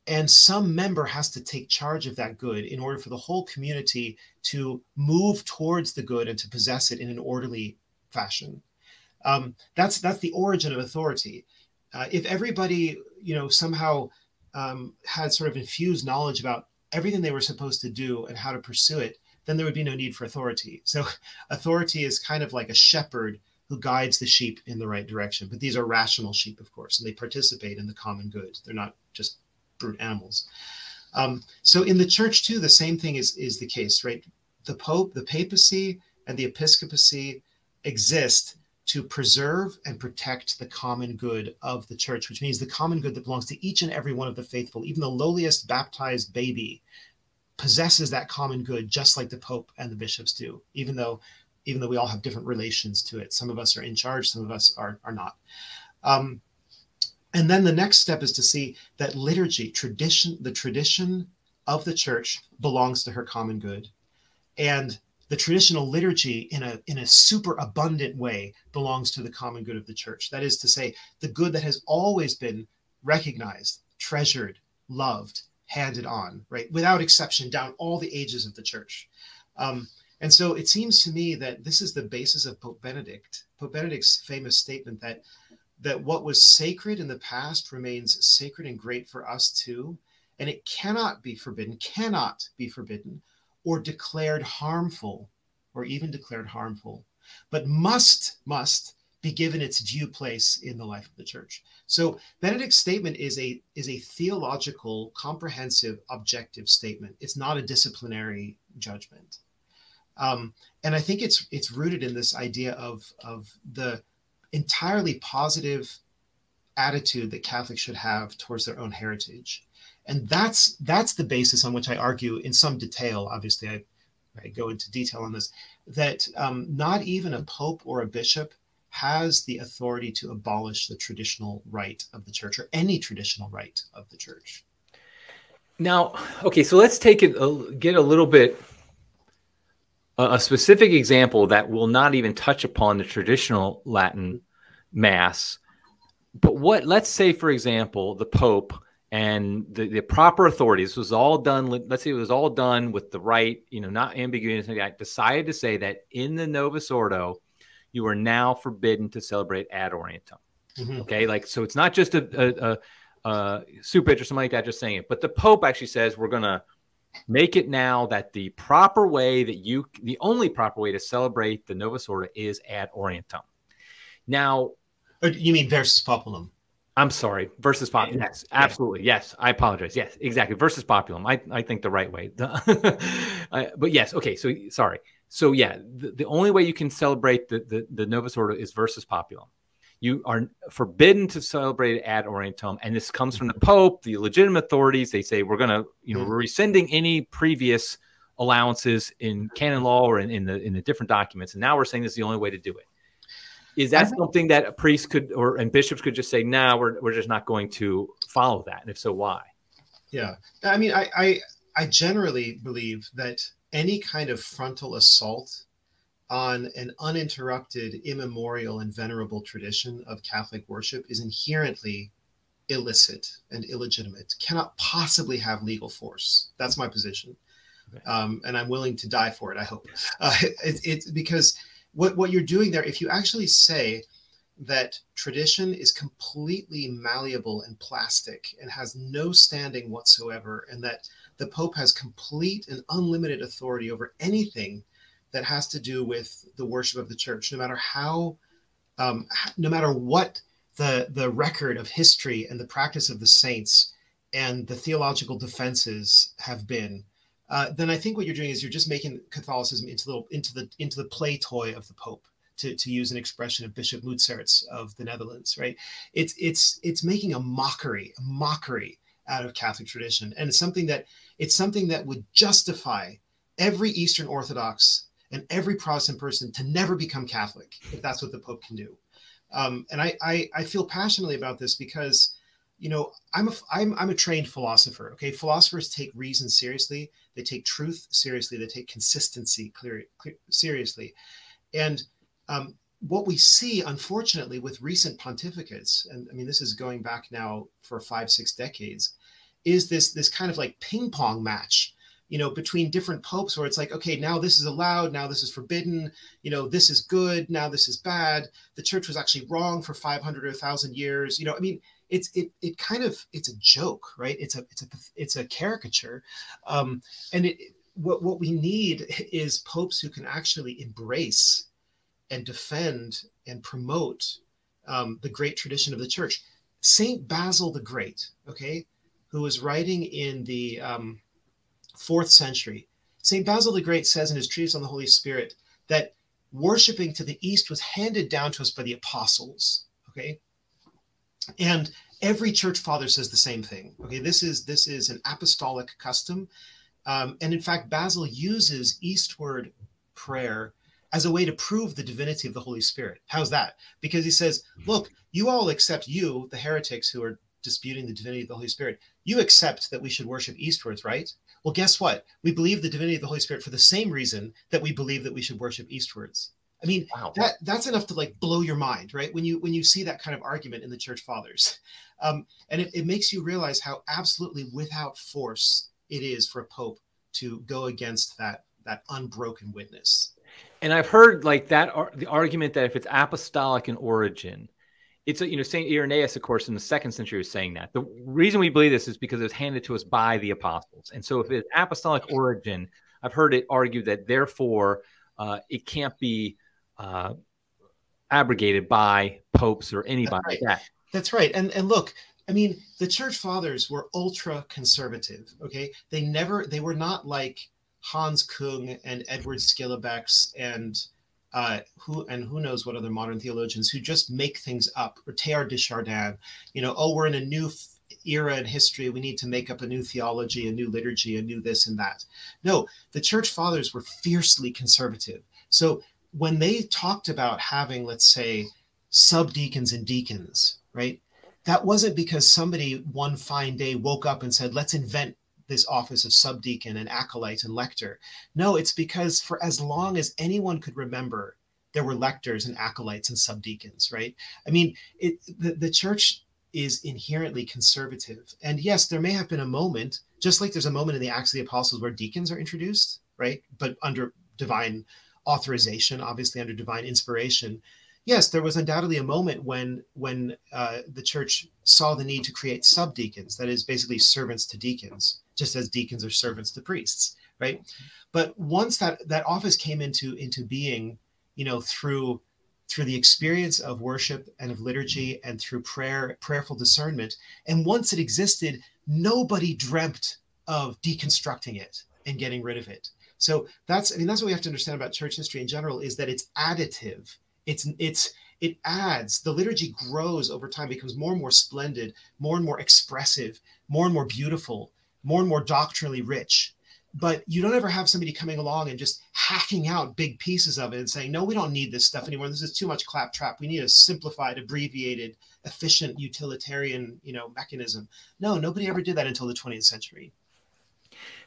and some member has to take charge of that good in order for the whole community to move towards the good and to possess it in an orderly fashion. That's the origin of authority. If everybody, somehow had sort of infused knowledge about everything they were supposed to do and how to pursue it, then there would be no need for authority. So authority is kind of like a shepherd who guides the sheep in the right direction. But these are rational sheep, of course, and they participate in the common good. They're not just brute animals. So in the church, too, the same thing is the case, right? The Pope, the papacy, and the episcopacy exist to preserve and protect the common good of the church, which means the common good that belongs to each and every one of the faithful. Even the lowliest baptized baby possesses that common good, just like the Pope and the bishops do, even though we all have different relations to it. Some of us are in charge, some of us are not. And then the next step is to see that liturgy, the tradition of the church belongs to her common good. And the traditional liturgy in a super abundant way belongs to the common good of the church. That is to say, the good that has always been recognized, treasured, loved, handed on, right, without exception, down all the ages of the church. And so it seems to me that this is the basis of Pope Benedict. Pope Benedict's famous statement that what was sacred in the past remains sacred and great for us too, and it cannot be forbidden, or declared harmful, or even declared harmful, but must be given its due place in the life of the church. So Benedict's statement is a theological, comprehensive, objective statement. It's not a disciplinary judgment. And I think it's rooted in this idea of the entirely positive attitude that Catholics should have towards their own heritage. And that's the basis on which I argue in some detail. Obviously, I go into detail on this, that not even a pope or a bishop has the authority to abolish the traditional rite of the church, or any traditional rite of the church. Now, okay, so let's get a little bit, a specific example that will not even touch upon the traditional Latin Mass. But let's say, for example, the Pope and the proper authority, this was all done, let's say it was all done with the right, not ambiguity, decided to say that in the Novus Ordo, you are now forbidden to celebrate Ad Orientem. Mm-hmm. Okay, like, so it's not just a soup pitch or something like that just saying it, but the Pope actually says we're going to make it now that the only proper way to celebrate the Novus Ordo is ad orientem. Now, you mean versus populum? I'm sorry, versus populum. Yes, absolutely. Yes, I apologize. Yes, exactly. Versus populum. I think the right way. But yes, okay. So sorry. So yeah, the only way you can celebrate the Novus Ordo is versus populum. You are forbidden to celebrate ad orientem, and this comes from the Pope, the legitimate authorities. They say we're going to, we're rescinding any previous allowances in canon law or in the different documents, and now we're saying this is the only way to do it. Is that something that a priest could and bishops could just say, "No, we're just not going to follow that"? And if so, why? Yeah, I mean, I generally believe that any kind of frontal assault on an uninterrupted, immemorial, and venerable tradition of Catholic worship is inherently illicit and illegitimate, cannot possibly have legal force. That's my position. Okay. And I'm willing to die for it, I hope. It's because what you're doing there, if you actually say that tradition is completely malleable and plastic and has no standing whatsoever, and that the Pope has complete and unlimited authority over anything that has to do with the worship of the church, no matter how, no matter what the record of history and the practice of the saints and the theological defenses have been, then I think what you're doing is you're just making Catholicism into the play toy of the Pope, to use an expression of Bishop Mutzerts of the Netherlands, right? It's making a mockery out of Catholic tradition, and it's something that would justify every Eastern Orthodox and every Protestant person to never become Catholic if that's what the Pope can do. And I feel passionately about this because, I'm a trained philosopher. Okay, philosophers take reason seriously. They take truth seriously. They take consistency seriously. And what we see, unfortunately, with recent pontificates, and I mean this is going back now for 5-6 decades, is this kind of like ping pong match, between different popes, where it's like, okay, now this is allowed, now this is forbidden, this is good, now this is bad. The church was actually wrong for 500 or 1,000 years. I mean, it's a joke, right? It's a caricature, and what we need is popes who can actually embrace and defend and promote the great tradition of the church. Saint Basil the Great, okay, who was writing in the 4th century, St. Basil the Great says in his treatise on the Holy Spirit that worshiping to the East was handed down to us by the apostles, okay? And every church father says the same thing, okay? This is an apostolic custom. And in fact, Basil uses eastward prayer as a way to prove the divinity of the Holy Spirit. How's that? Because he says, look, you all accept, the heretics who are disputing the divinity of the Holy Spirit, you accept that we should worship eastwards, right? Well, guess what? We believe the divinity of the Holy Spirit for the same reason that we believe that we should worship eastwards. I mean, wow. That's enough to like blow your mind, right? When you see that kind of argument in the church fathers. And it makes you realize how absolutely without force it is for a pope to go against that unbroken witness. And I've heard like that, the argument that if it's apostolic in origin, it's St. Irenaeus, of course, in the 2nd century was saying that. The reason we believe this is because it was handed to us by the apostles. And so if it's apostolic origin, I've heard it argued that therefore it can't be abrogated by popes or anybody like that. That's right. And look, I mean, the church fathers were ultra conservative, okay? They were not like Hans Kung and Edward Schillebeeckx and who knows what other modern theologians who just make things up, or Teilhard de Chardin, we're in a new era in history, we need to make up a new theology, a new liturgy, a new this and that. No, the church fathers were fiercely conservative. So when they talked about having, let's say, subdeacons and deacons, right, that wasn't because somebody one fine day woke up and said, let's invent this office of subdeacon and acolyte and lector. No, it's because for as long as anyone could remember, there were lectors and acolytes and subdeacons, right? I mean, the church is inherently conservative. And yes, there may have been a moment, just like there's a moment in the Acts of the Apostles where deacons are introduced, right? But under divine authorization, obviously under divine inspiration. yes, there was undoubtedly a moment when the church saw the need to create subdeacons, that is basically servants to deacons, just as deacons are servants to priests, right? But once that office came into being, you know, through the experience of worship and of liturgy and through prayerful discernment, and once it existed, nobody dreamt of deconstructing it and getting rid of it. So that's what we have to understand about church history in general, is that it's additive. It adds, the liturgy grows over time, becomes more and more splendid, more and more expressive, more and more beautiful, more and more doctrinally rich. But you don't ever have somebody coming along and just hacking out big pieces of it and saying, no, we don't need this stuff anymore. This is too much claptrap. We need a simplified, abbreviated, efficient, utilitarian, you know, mechanism. No, nobody ever did that until the 20th century.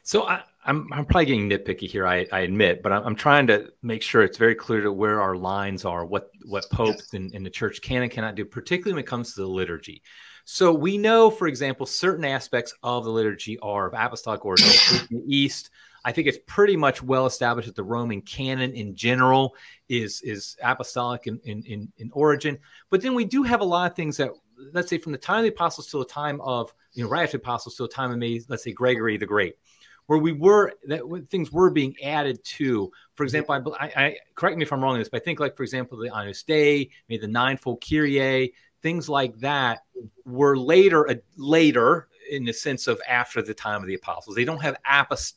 So I'm probably getting nitpicky here, I admit, but I'm trying to make sure it's very clear to where our lines are, what popes in the church can and cannot do, particularly when it comes to the liturgy. So we know, for example, certain aspects of the liturgy are of apostolic origin. In the East, I think it's pretty much well established that the Roman canon in general is apostolic in origin. But then we do have a lot of things that, let's say, from the time of the apostles to the time of, you know, right after the apostles to the time of maybe, let's say, Gregory the Great, where things were being added to. For example, I correct me if I'm wrong on this, but I think, like, for example, the Agnus Dei, maybe the ninefold Kyrie, things like that were later in the sense of after the time of the apostles. They don't have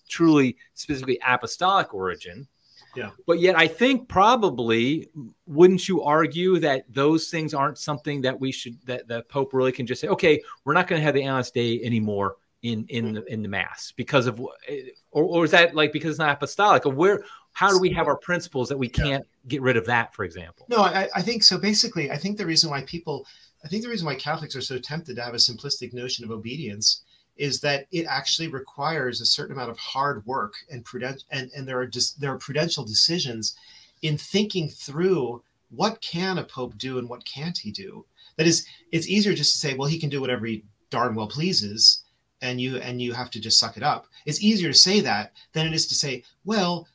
truly specifically apostolic origin. Yeah. But yet I think probably, wouldn't you argue that those things aren't something that that the Pope really can just say, okay, we're not going to have the Agnus Dei anymore in the Mass because of, or is that like because it's not apostolic? Or how do we have our principles that we can't get rid of that, for example? No, I think so. Basically, I think the reason why Catholics are so tempted to have a simplistic notion of obedience is that it actually requires a certain amount of hard work and there are prudential decisions in thinking through what can a pope do and what can't he do. That is, it's easier just to say, well, he can do whatever he darn well pleases, and you have to just suck it up. It's easier to say that than it is to say, well,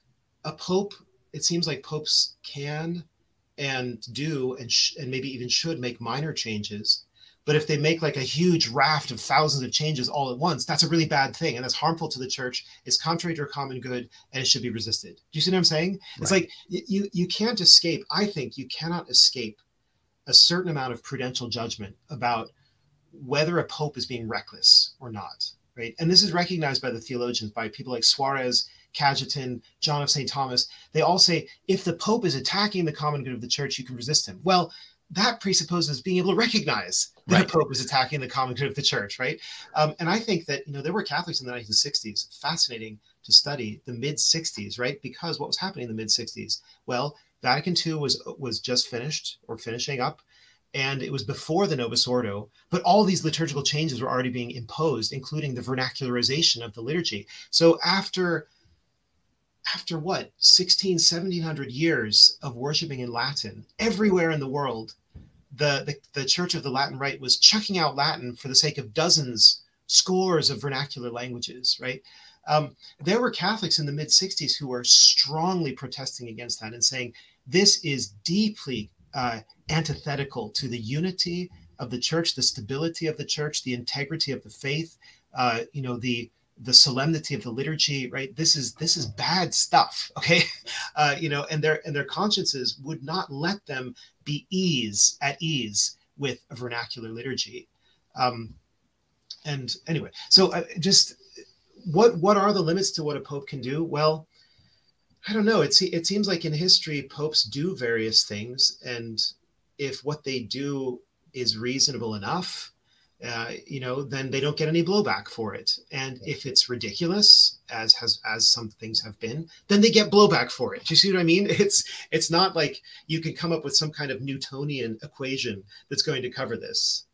a pope, it seems like popes can and do and maybe even should make minor changes. But if they make like a huge raft of thousands of changes all at once, that's a really bad thing. And that's harmful to the church. It's contrary to our common good, and it should be resisted. Do you see what I'm saying? Right. It's like you can't escape. I think you cannot escape a certain amount of prudential judgment about whether a pope is being reckless or not. Right. And this is recognized by the theologians, by people like Suarez, Cajetan, John of St. Thomas. They all say, if the pope is attacking the common good of the church, you can resist him. Well, that presupposes being able to recognize that a pope is attacking the common good of the church, right? And I think that, you know, there were Catholics in the 1960s, fascinating to study the mid-60s, right? Because what was happening in the mid-60s? Well, Vatican II was just finished or finishing up, and it was before the Novus Ordo, but all these liturgical changes were already being imposed, including the vernacularization of the liturgy. So after what, 1700 years of worshiping in Latin everywhere in the world, the Church of the Latin Rite was chucking out Latin for the sake of scores of vernacular languages, right? There were Catholics in the mid-60s who were strongly protesting against that and saying, this is deeply antithetical to the unity of the church, the stability of the church, the integrity of the faith, you know, the solemnity of the liturgy, right? This is bad stuff, okay? You know, and their consciences would not let them be at ease with a vernacular liturgy. And anyway, so just what are the limits to what a pope can do? Well, I don't know. It seems like in history, popes do various things, and if what they do is reasonable enough, you know, then they don't get any blowback for it. And if it's ridiculous, as some things have been, then they get blowback for it. Do you see what I mean? It's not like you can come up with some kind of Newtonian equation that's going to cover this.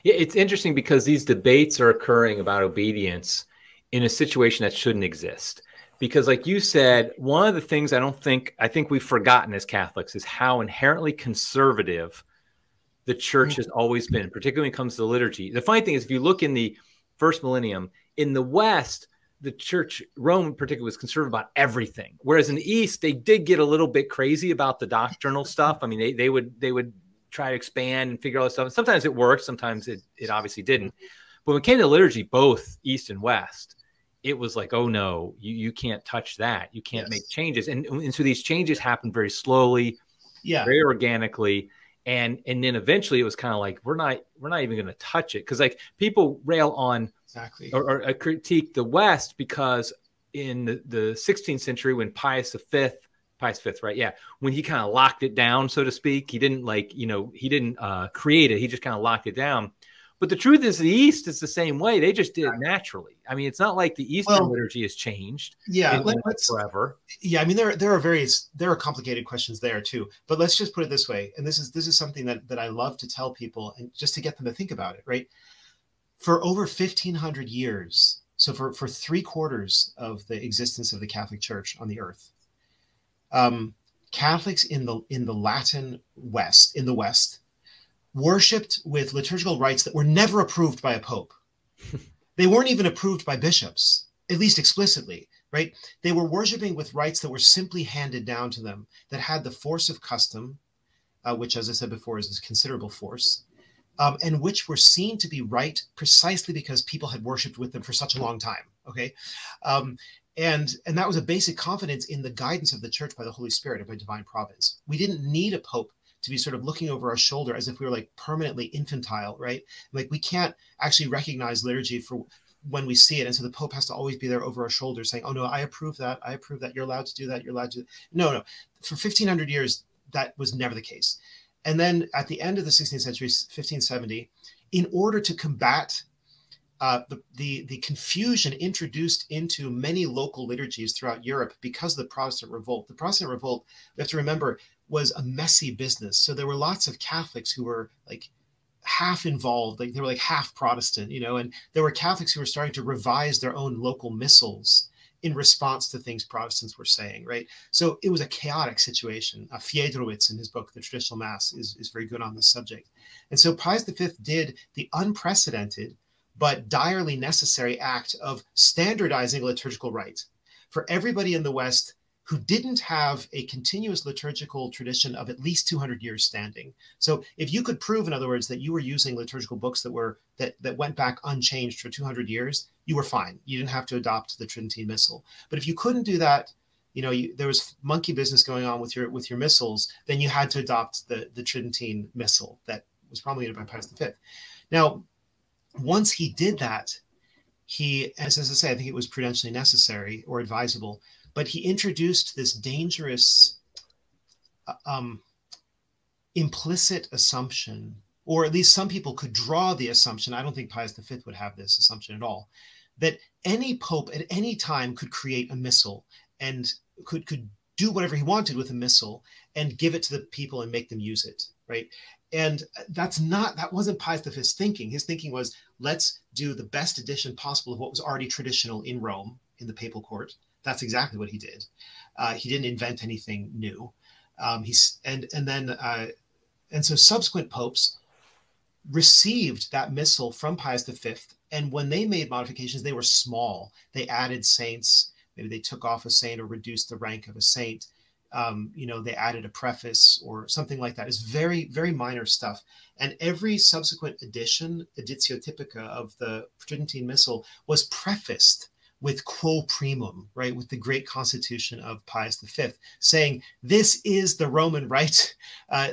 Yeah, it's interesting because these debates are occurring about obedience in a situation that shouldn't exist. Because, like you said, one of the things I think we've forgotten as Catholics is how inherently conservative the church has always been, particularly when it comes to the liturgy. The funny thing is, if you look in the first millennium, in the West, the church, Rome in particular, was conservative about everything. Whereas in the East, they did get a little bit crazy about the doctrinal stuff. I mean, they would try to expand and figure all this stuff. And sometimes it worked, sometimes it obviously didn't. But when it came to liturgy, both East and West, it was like, oh no, you can't touch that. You can't make changes. And so these changes happened very slowly, very organically. And then eventually it was kind of like, we're not even going to touch it. Cause like people rail on or critique the West because in the 16th century, when Pius V, right? Yeah. When he kind of locked it down, so to speak, he didn't he didn't create it. He just kind of locked it down. But the truth is the East is the same way. They just did it naturally. I mean, it's not like the Eastern liturgy has changed forever. Yeah, I mean, there are complicated questions there too. But let's just put it this way. And this is something that I love to tell people, and just to get them to think about it, right? For over 1,500 years, so for 3/4 of the existence of the Catholic Church on the earth, Catholics in the Latin West, in the West, worshipped with liturgical rites that were never approved by a pope. They weren't even approved by bishops, at least explicitly, right? They were worshiping with rites that were simply handed down to them, that had the force of custom, which, as I said before, is a considerable force, and which were seen to be right precisely because people had worshipped with them for such a long time, okay? And that was a basic confidence in the guidance of the church by the Holy Spirit and by divine providence. We didn't need a pope to be sort of looking over our shoulder as if we were like permanently infantile, right? Like we can't actually recognize liturgy for when we see it. And so the Pope has to always be there over our shoulder saying, oh no, I approve that. I approve that. You're allowed to do that. You're allowed to. No. For 1,500 years, that was never the case. And then at the end of the 16th century, 1570, in order to combat the confusion introduced into many local liturgies throughout Europe because of the Protestant Revolt. The Protestant Revolt, we have to remember, was a messy business. So there were lots of Catholics who were like half involved, like they were like half Protestant, and there were Catholics who were starting to revise their own local missals in response to things Protestants were saying, right? So it was a chaotic situation. Fiedrowitz, in his book, The Traditional Mass, is very good on this subject. And so Pius V did the unprecedented but direly necessary act of standardizing liturgical rite for everybody in the West who didn't have a continuous liturgical tradition of at least 200 years standing. So if you could prove, in other words, that you were using liturgical books that went back unchanged for 200 years, you were fine. You didn't have to adopt the Tridentine Missal. But if you couldn't do that, there was monkey business going on with your missals, then you had to adopt the Tridentine Missal that was promulgated by Pius V. Now, once he did that, as I say, I think it was prudentially necessary or advisable, but he introduced this dangerous implicit assumption, or at least some people could draw the assumption, I don't think Pius V would have this assumption at all, that any pope at any time could create a missal and could do whatever he wanted with a missal and give it to the people and make them use it, right? And that wasn't Pius V's thinking. His thinking was, let's do the best edition possible of what was already traditional in Rome, in the papal court. That's exactly what he did. He didn't invent anything new. And so subsequent popes received that missal from Pius V, and when they made modifications, they were small. They added saints. Maybe they took off a saint or reduced the rank of a saint. They added a preface or something like that. It's very, very minor stuff. And every subsequent edition, editio typica of the Tridentine Missal, was prefaced with quo primum, right? With the great constitution of Pius V, saying, this is the Roman rite.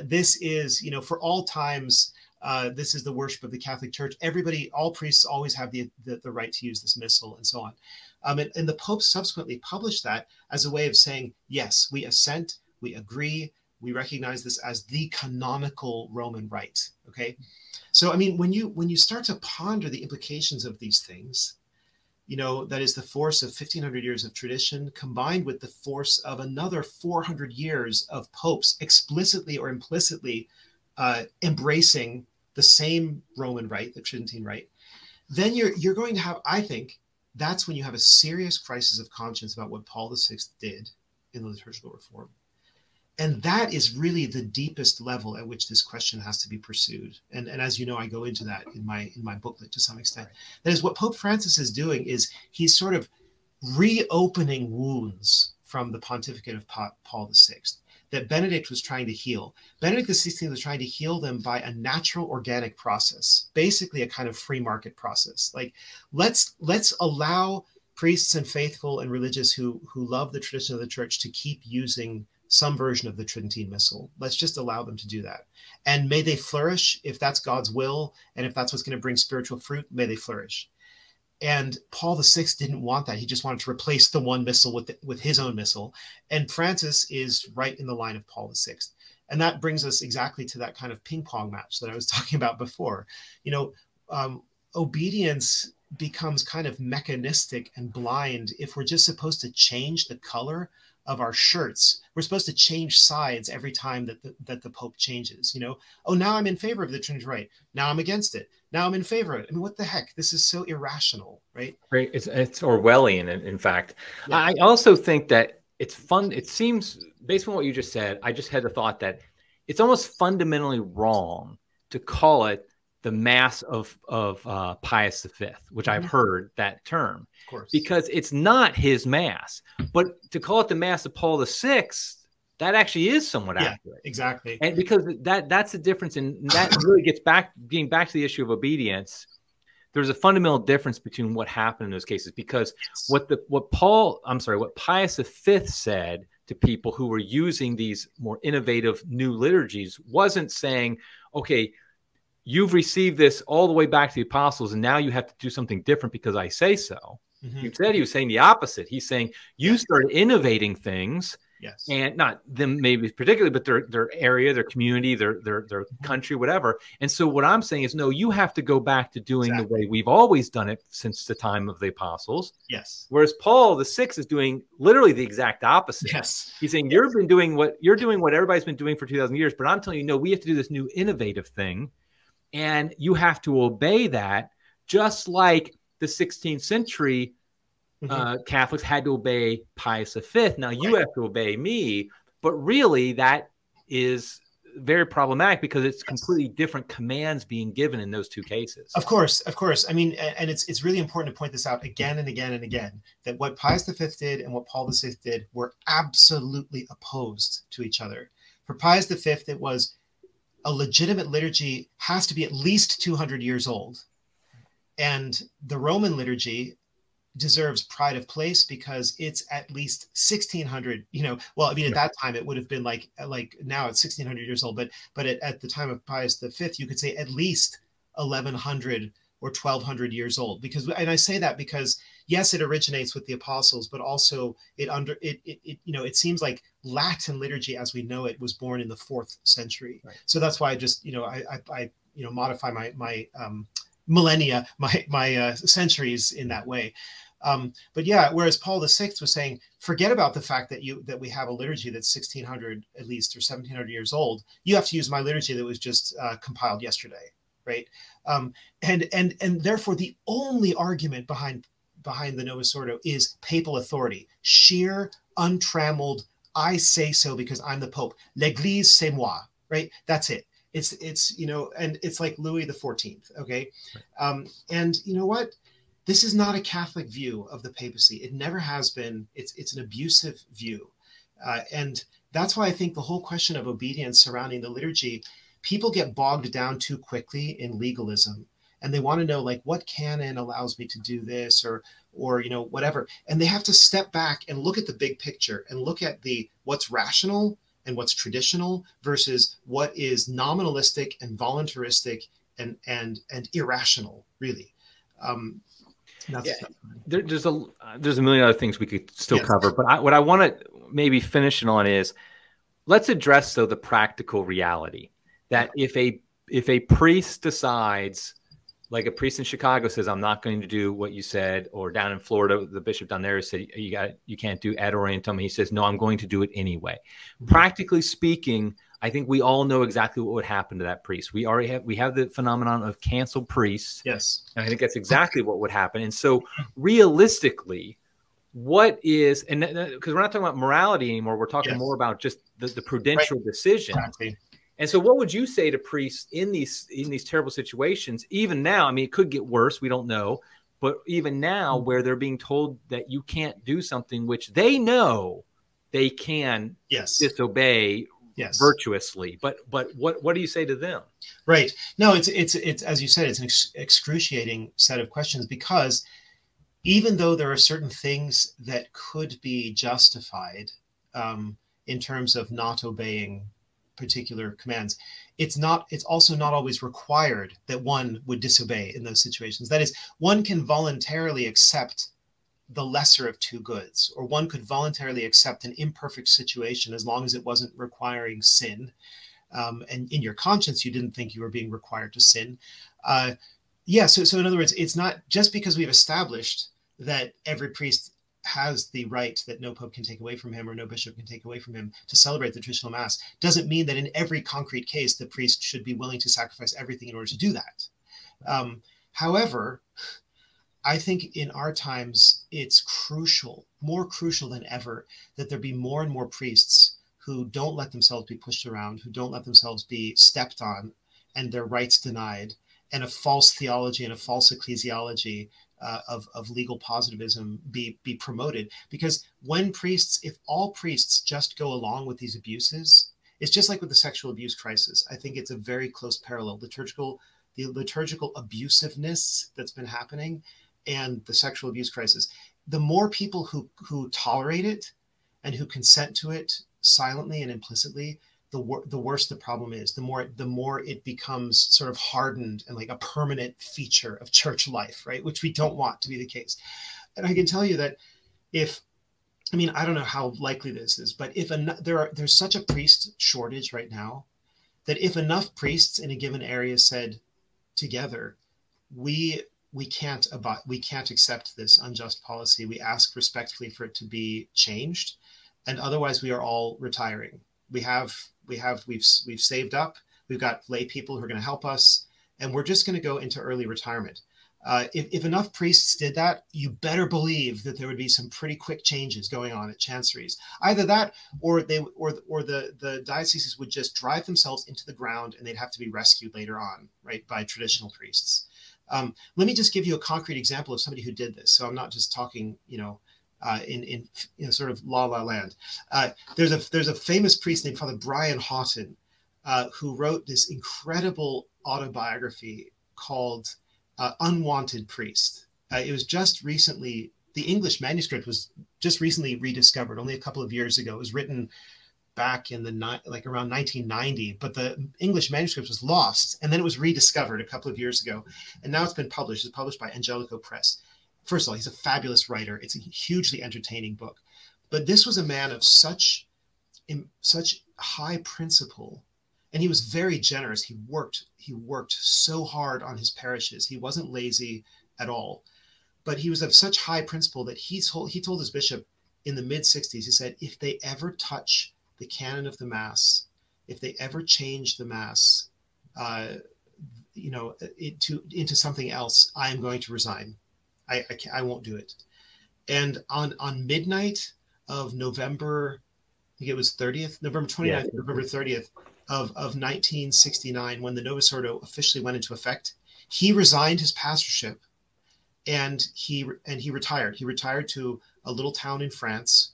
This is, for all times, this is the worship of the Catholic Church. Everybody, all priests always have the right to use this missal and so on. And the Pope subsequently published that as a way of saying, yes, we assent, we agree, we recognize this as the canonical Roman rite, okay? So, I mean, when you start to ponder the implications of these things, that is the force of 1,500 years of tradition combined with the force of another 400 years of popes explicitly or implicitly embracing the same Roman rite, the Tridentine rite, then you're going to have, I think, that's when you have a serious crisis of conscience about what Paul VI did in the liturgical reform. And that is really the deepest level at which this question has to be pursued. And as you know, I go into that in my booklet to some extent. That is what Pope Francis is doing is he's sort of reopening wounds from the pontificate of Paul VI that Benedict was trying to heal. Benedict XVI was trying to heal them by a natural organic process, basically a kind of free market process. Like, let's allow priests and faithful and religious who love the tradition of the church to keep using some version of the Tridentine Missal. Let's just allow them to do that. And may they flourish if that's God's will, and if that's what's going to bring spiritual fruit, may they flourish. And Paul VI didn't want that. He just wanted to replace the one missal with his own missal. And Francis is right in the line of Paul VI. And that brings us exactly to that kind of ping pong match that I was talking about before. You know, obedience becomes kind of mechanistic and blind if we're just supposed to change the color of our shirts. We're supposed to change sides every time that the Pope changes. You know, oh, now I'm in favor of the Trinity Rite. Now I'm against it. Now I'm in favor of it. I mean, what the heck? This is so irrational, right? Right. It's Orwellian, in fact. Yeah. I also think that it's fun. It seems, based on what you just said, I just had the thought that it's almost fundamentally wrong to call it the Mass of Pius V, which I've heard that term, of course, because it's not his Mass. But to call it the Mass of Paul VI, that actually is somewhat accurate. Exactly. And because that's the difference, and that really gets getting back to the issue of obedience. There's a fundamental difference between what happened in those cases, because what Pius V said to people who were using these more innovative new liturgies wasn't saying, okay, you've received this all the way back to the apostles, and now you have to do something different because I say so. Instead, he was saying the opposite. He's saying you started innovating things, and not them maybe particularly, but their area, their community, their country, whatever. And so what I'm saying is, no, you have to go back to doing the way we've always done it since the time of the apostles. Yes. Whereas Paul VI is doing literally the exact opposite. Yes. He's saying you're doing what everybody's been doing for 2,000 years, but I'm telling you, no, we have to do this new innovative thing, and you have to obey that, just like the 16th century Catholics had to obey Pius V. Now you have to obey me, but really that is very problematic because it's completely different commands being given in those two cases. Of course. I mean, and it's really important to point this out again and again and again, that what Pius V did and what Paul VI did were absolutely opposed to each other. For Pius V, it was a legitimate liturgy has to be at least 200 years old. And the Roman liturgy deserves pride of place because it's at least 1600, you know, well, I mean, at that time it would have been like now it's 1600 years old, but at the time of Pius V, you could say at least 1100 or 1200 years old, because, and I say that because yes, it originates with the apostles, but also it seems like Latin liturgy as we know it was born in the 4th century. Right. So that's why I just, I modify my millennia, my centuries in that way. But yeah, whereas Paul VI was saying, forget about the fact that we have a liturgy that's 1600 at least or 1700 years old. You have to use my liturgy that was just compiled yesterday, right? And therefore, the only argument behind the Novus Ordo is papal authority, sheer, untrammeled. I say so because I'm the Pope. L'Église, c'est moi, right? That's it. It's and it's like Louis XIV, okay? And you know what? This is not a Catholic view of the papacy. It never has been. It's an abusive view. And that's why I think the whole question of obedience surrounding the liturgy, people get bogged down too quickly in legalism. And they want to know, like, what canon allows me to do this or whatever. And they have to step back and look at the big picture and look at what's rational and what's traditional versus what is nominalistic and voluntaristic and irrational, really. There's a million other things we could still cover, but what I want to maybe finish it on is, let's address though the practical reality that if a priest decides, like a priest in Chicago says, I'm not going to do what you said, or down in Florida, the bishop down there said, you can't do ad orientem. He says, no, I'm going to do it anyway. Practically speaking, I think we all know exactly what would happen to that priest. We have the phenomenon of canceled priests. Yes. And I think that's exactly what would happen. And so realistically, what is, and because we're not talking about morality anymore, we're talking more about just the prudential decision. Exactly. And so what would you say to priests in these terrible situations, even now? I mean, it could get worse. We don't know. but even now where they're being told that you can't do something which they know they can disobey virtuously. But what do you say to them? Right. No, it's as you said, it's an excruciating set of questions, because even though there are certain things that could be justified in terms of not obeying particular commands, it's also not always required that one would disobey in those situations. That is, one can voluntarily accept the lesser of two goods, or one could voluntarily accept an imperfect situation as long as it wasn't requiring sin. And in your conscience, you didn't think you were being required to sin. So in other words, it's not just because we've established that every priest has the right that no pope can take away from him or no bishop can take away from him to celebrate the traditional mass, doesn't mean that in every concrete case, the priest should be willing to sacrifice everything in order to do that. However, I think in our times, it's crucial, more crucial than ever, that there be more and more priests who don't let themselves be pushed around, who don't let themselves be stepped on and their rights denied, and a false theology and a false ecclesiology of legal positivism be promoted. Because if all priests just go along with these abuses, it's just like with the sexual abuse crisis. I think it's a very close parallel. The liturgical abusiveness that's been happening and the sexual abuse crisis. The more people who tolerate it and who consent to it silently and implicitly, the worse the problem is. The more it becomes sort of hardened and like a permanent feature of church life, right? Which we don't want to be the case. And I can tell you that I don't know how likely this is, but if there's such a priest shortage right now, that if enough priests in a given area said together, we can't accept this unjust policy, we ask respectfully for it to be changed, and otherwise we are all retiring. We've saved up, we've got lay people who are going to help us, and we're just going to go into early retirement. If enough priests did that, you better believe that there would be some pretty quick changes going on at chanceries. Either that, or the dioceses would just drive themselves into the ground, and they'd have to be rescued later on, right, by traditional priests. Let me just give you a concrete example of somebody who did this. So I'm not just talking, in sort of la land. There's a famous priest named Father Brian Houghton, who wrote this incredible autobiography called Unwanted Priest. It was just recently, the English manuscript was just recently rediscovered, only a couple of years ago. It was written back in around 1990, but the English manuscript was lost, and then it was rediscovered a couple of years ago, and now it's been published. It's published by Angelico Press. First of all, he's a fabulous writer. It's a hugely entertaining book, but this was a man of such high principle, and he was very generous. He worked so hard on his parishes. He wasn't lazy at all, but he was of such high principle that he told his bishop in the mid-60s, he said, if they ever touch the canon of the Mass, if they ever change the Mass, into something else, I am going to resign. I won't do it. And on midnight of November, I think it was November 29th, November 30th of 1969, when the Novus Ordo officially went into effect, he resigned his pastorship, and he retired. He retired to a little town in France.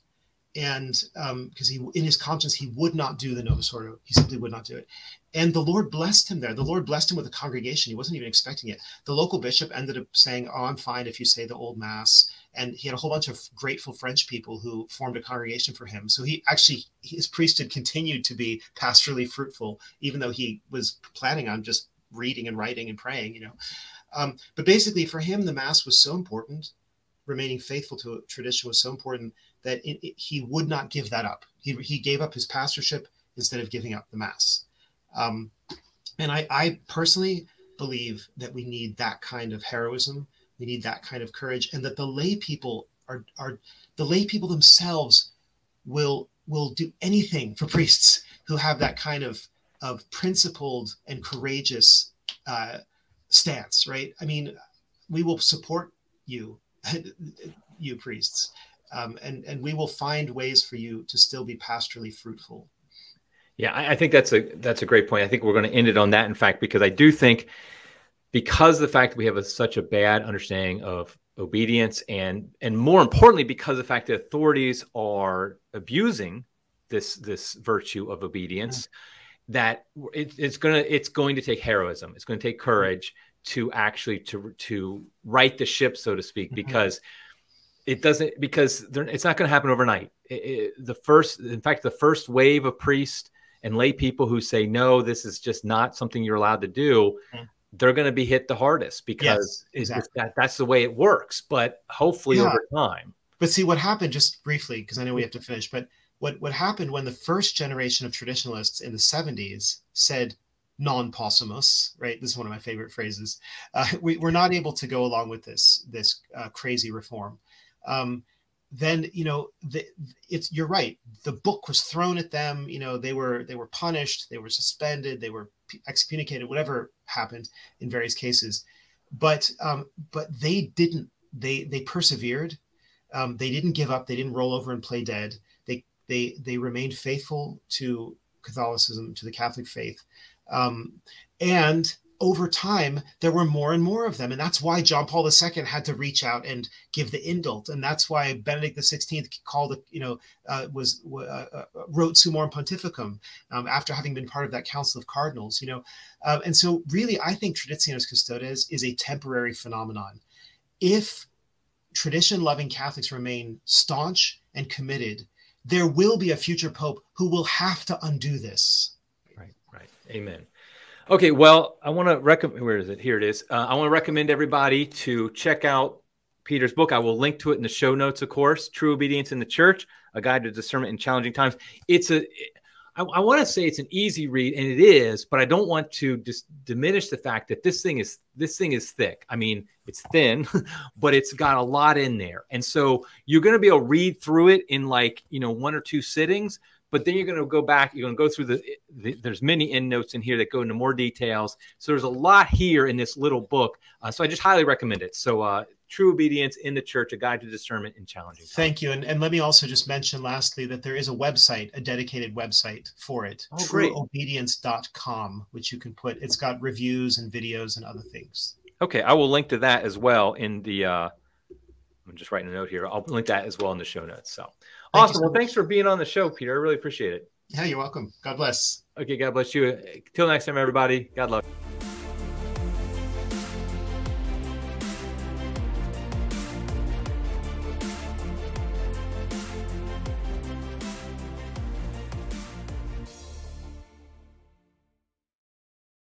And because in his conscience, he would not do the Novus Ordo. He simply would not do it. And the Lord blessed him there. The Lord blessed him with a congregation. He wasn't even expecting it. The local bishop ended up saying, oh, I'm fine if you say the old Mass. And he had a whole bunch of grateful French people who formed a congregation for him. So his priesthood continued to be pastorally fruitful, even though he was planning on just reading and writing and praying, But basically for him, the Mass was so important. Remaining faithful to tradition was so important that he would not give that up. He gave up his pastorship instead of giving up the Mass. And I personally believe that we need that kind of heroism. We need that kind of courage, and that the lay people themselves will do anything for priests who have that kind of principled and courageous stance, right? I mean, we will support you, you priests, and we will find ways for you to still be pastorally fruitful. Yeah, I think that's a great point. I think we're going to end it on that, in fact, because I do think, because of the fact that we have such a bad understanding of obedience, and more importantly, because of the fact that authorities are abusing this virtue of obedience, that it's going to take heroism. It's going to take courage to actually to right the ship, so to speak, because it's not going to happen overnight. The first wave of priests and lay people who say, no, this is just not something you're allowed to do, they're going to be hit the hardest, because that's the way it works. But hopefully over time. But see what happened, just briefly, because I know we have to finish, but what happened when the first generation of traditionalists in the 70s said non possumus, right? This is one of my favorite phrases. We're not able to go along with this crazy reform. Then, you know, you're right. The book was thrown at them. You know, they were punished, they were suspended, they were excommunicated, whatever happened in various cases. But they didn't. They persevered. They didn't give up. They didn't roll over and play dead. They remained faithful to Catholicism, to the Catholic faith. And over time, there were more and more of them. And that's why John Paul II had to reach out and give the indult. And that's why Benedict XVI called it, you know, wrote Summorum Pontificum after having been part of that Council of Cardinals, you know. And so really, I think Traditionis Custodes is a temporary phenomenon. If tradition-loving Catholics remain staunch and committed, there will be a future pope who will have to undo this. Right. Amen. Okay, well, I want to recommend, where is it? Here it is. I want to recommend everybody to check out Peter's book. I will link to it in the show notes, of course. True Obedience in the Church, A Guide to Discernment in Challenging Times. I want to say it's an easy read, and it is, but I don't want to just diminish the fact that this thing is thick. I mean, it's thin, but it's got a lot in there. And so you're going to be able to read through it in, like, you know, 1 or 2 sittings, but then you're going to go back, you're going to go through there's many endnotes in here that go into more details. So there's a lot here in this little book. So I just highly recommend it. So True Obedience in the Church, A Guide to Discernment in Challenging Times. Thank you. And let me also just mention lastly that there is a website, a dedicated website for it, trueobedience.com, which you can put, it's got reviews and videos and other things. Okay, I will link to that as well in the, I'm just writing a note here. I'll link that as well in the show notes. So awesome. Well, thanks for being on the show, Peter. I really appreciate it. Yeah, you're welcome. God bless. Okay, God bless you. Till next time, everybody. God love you.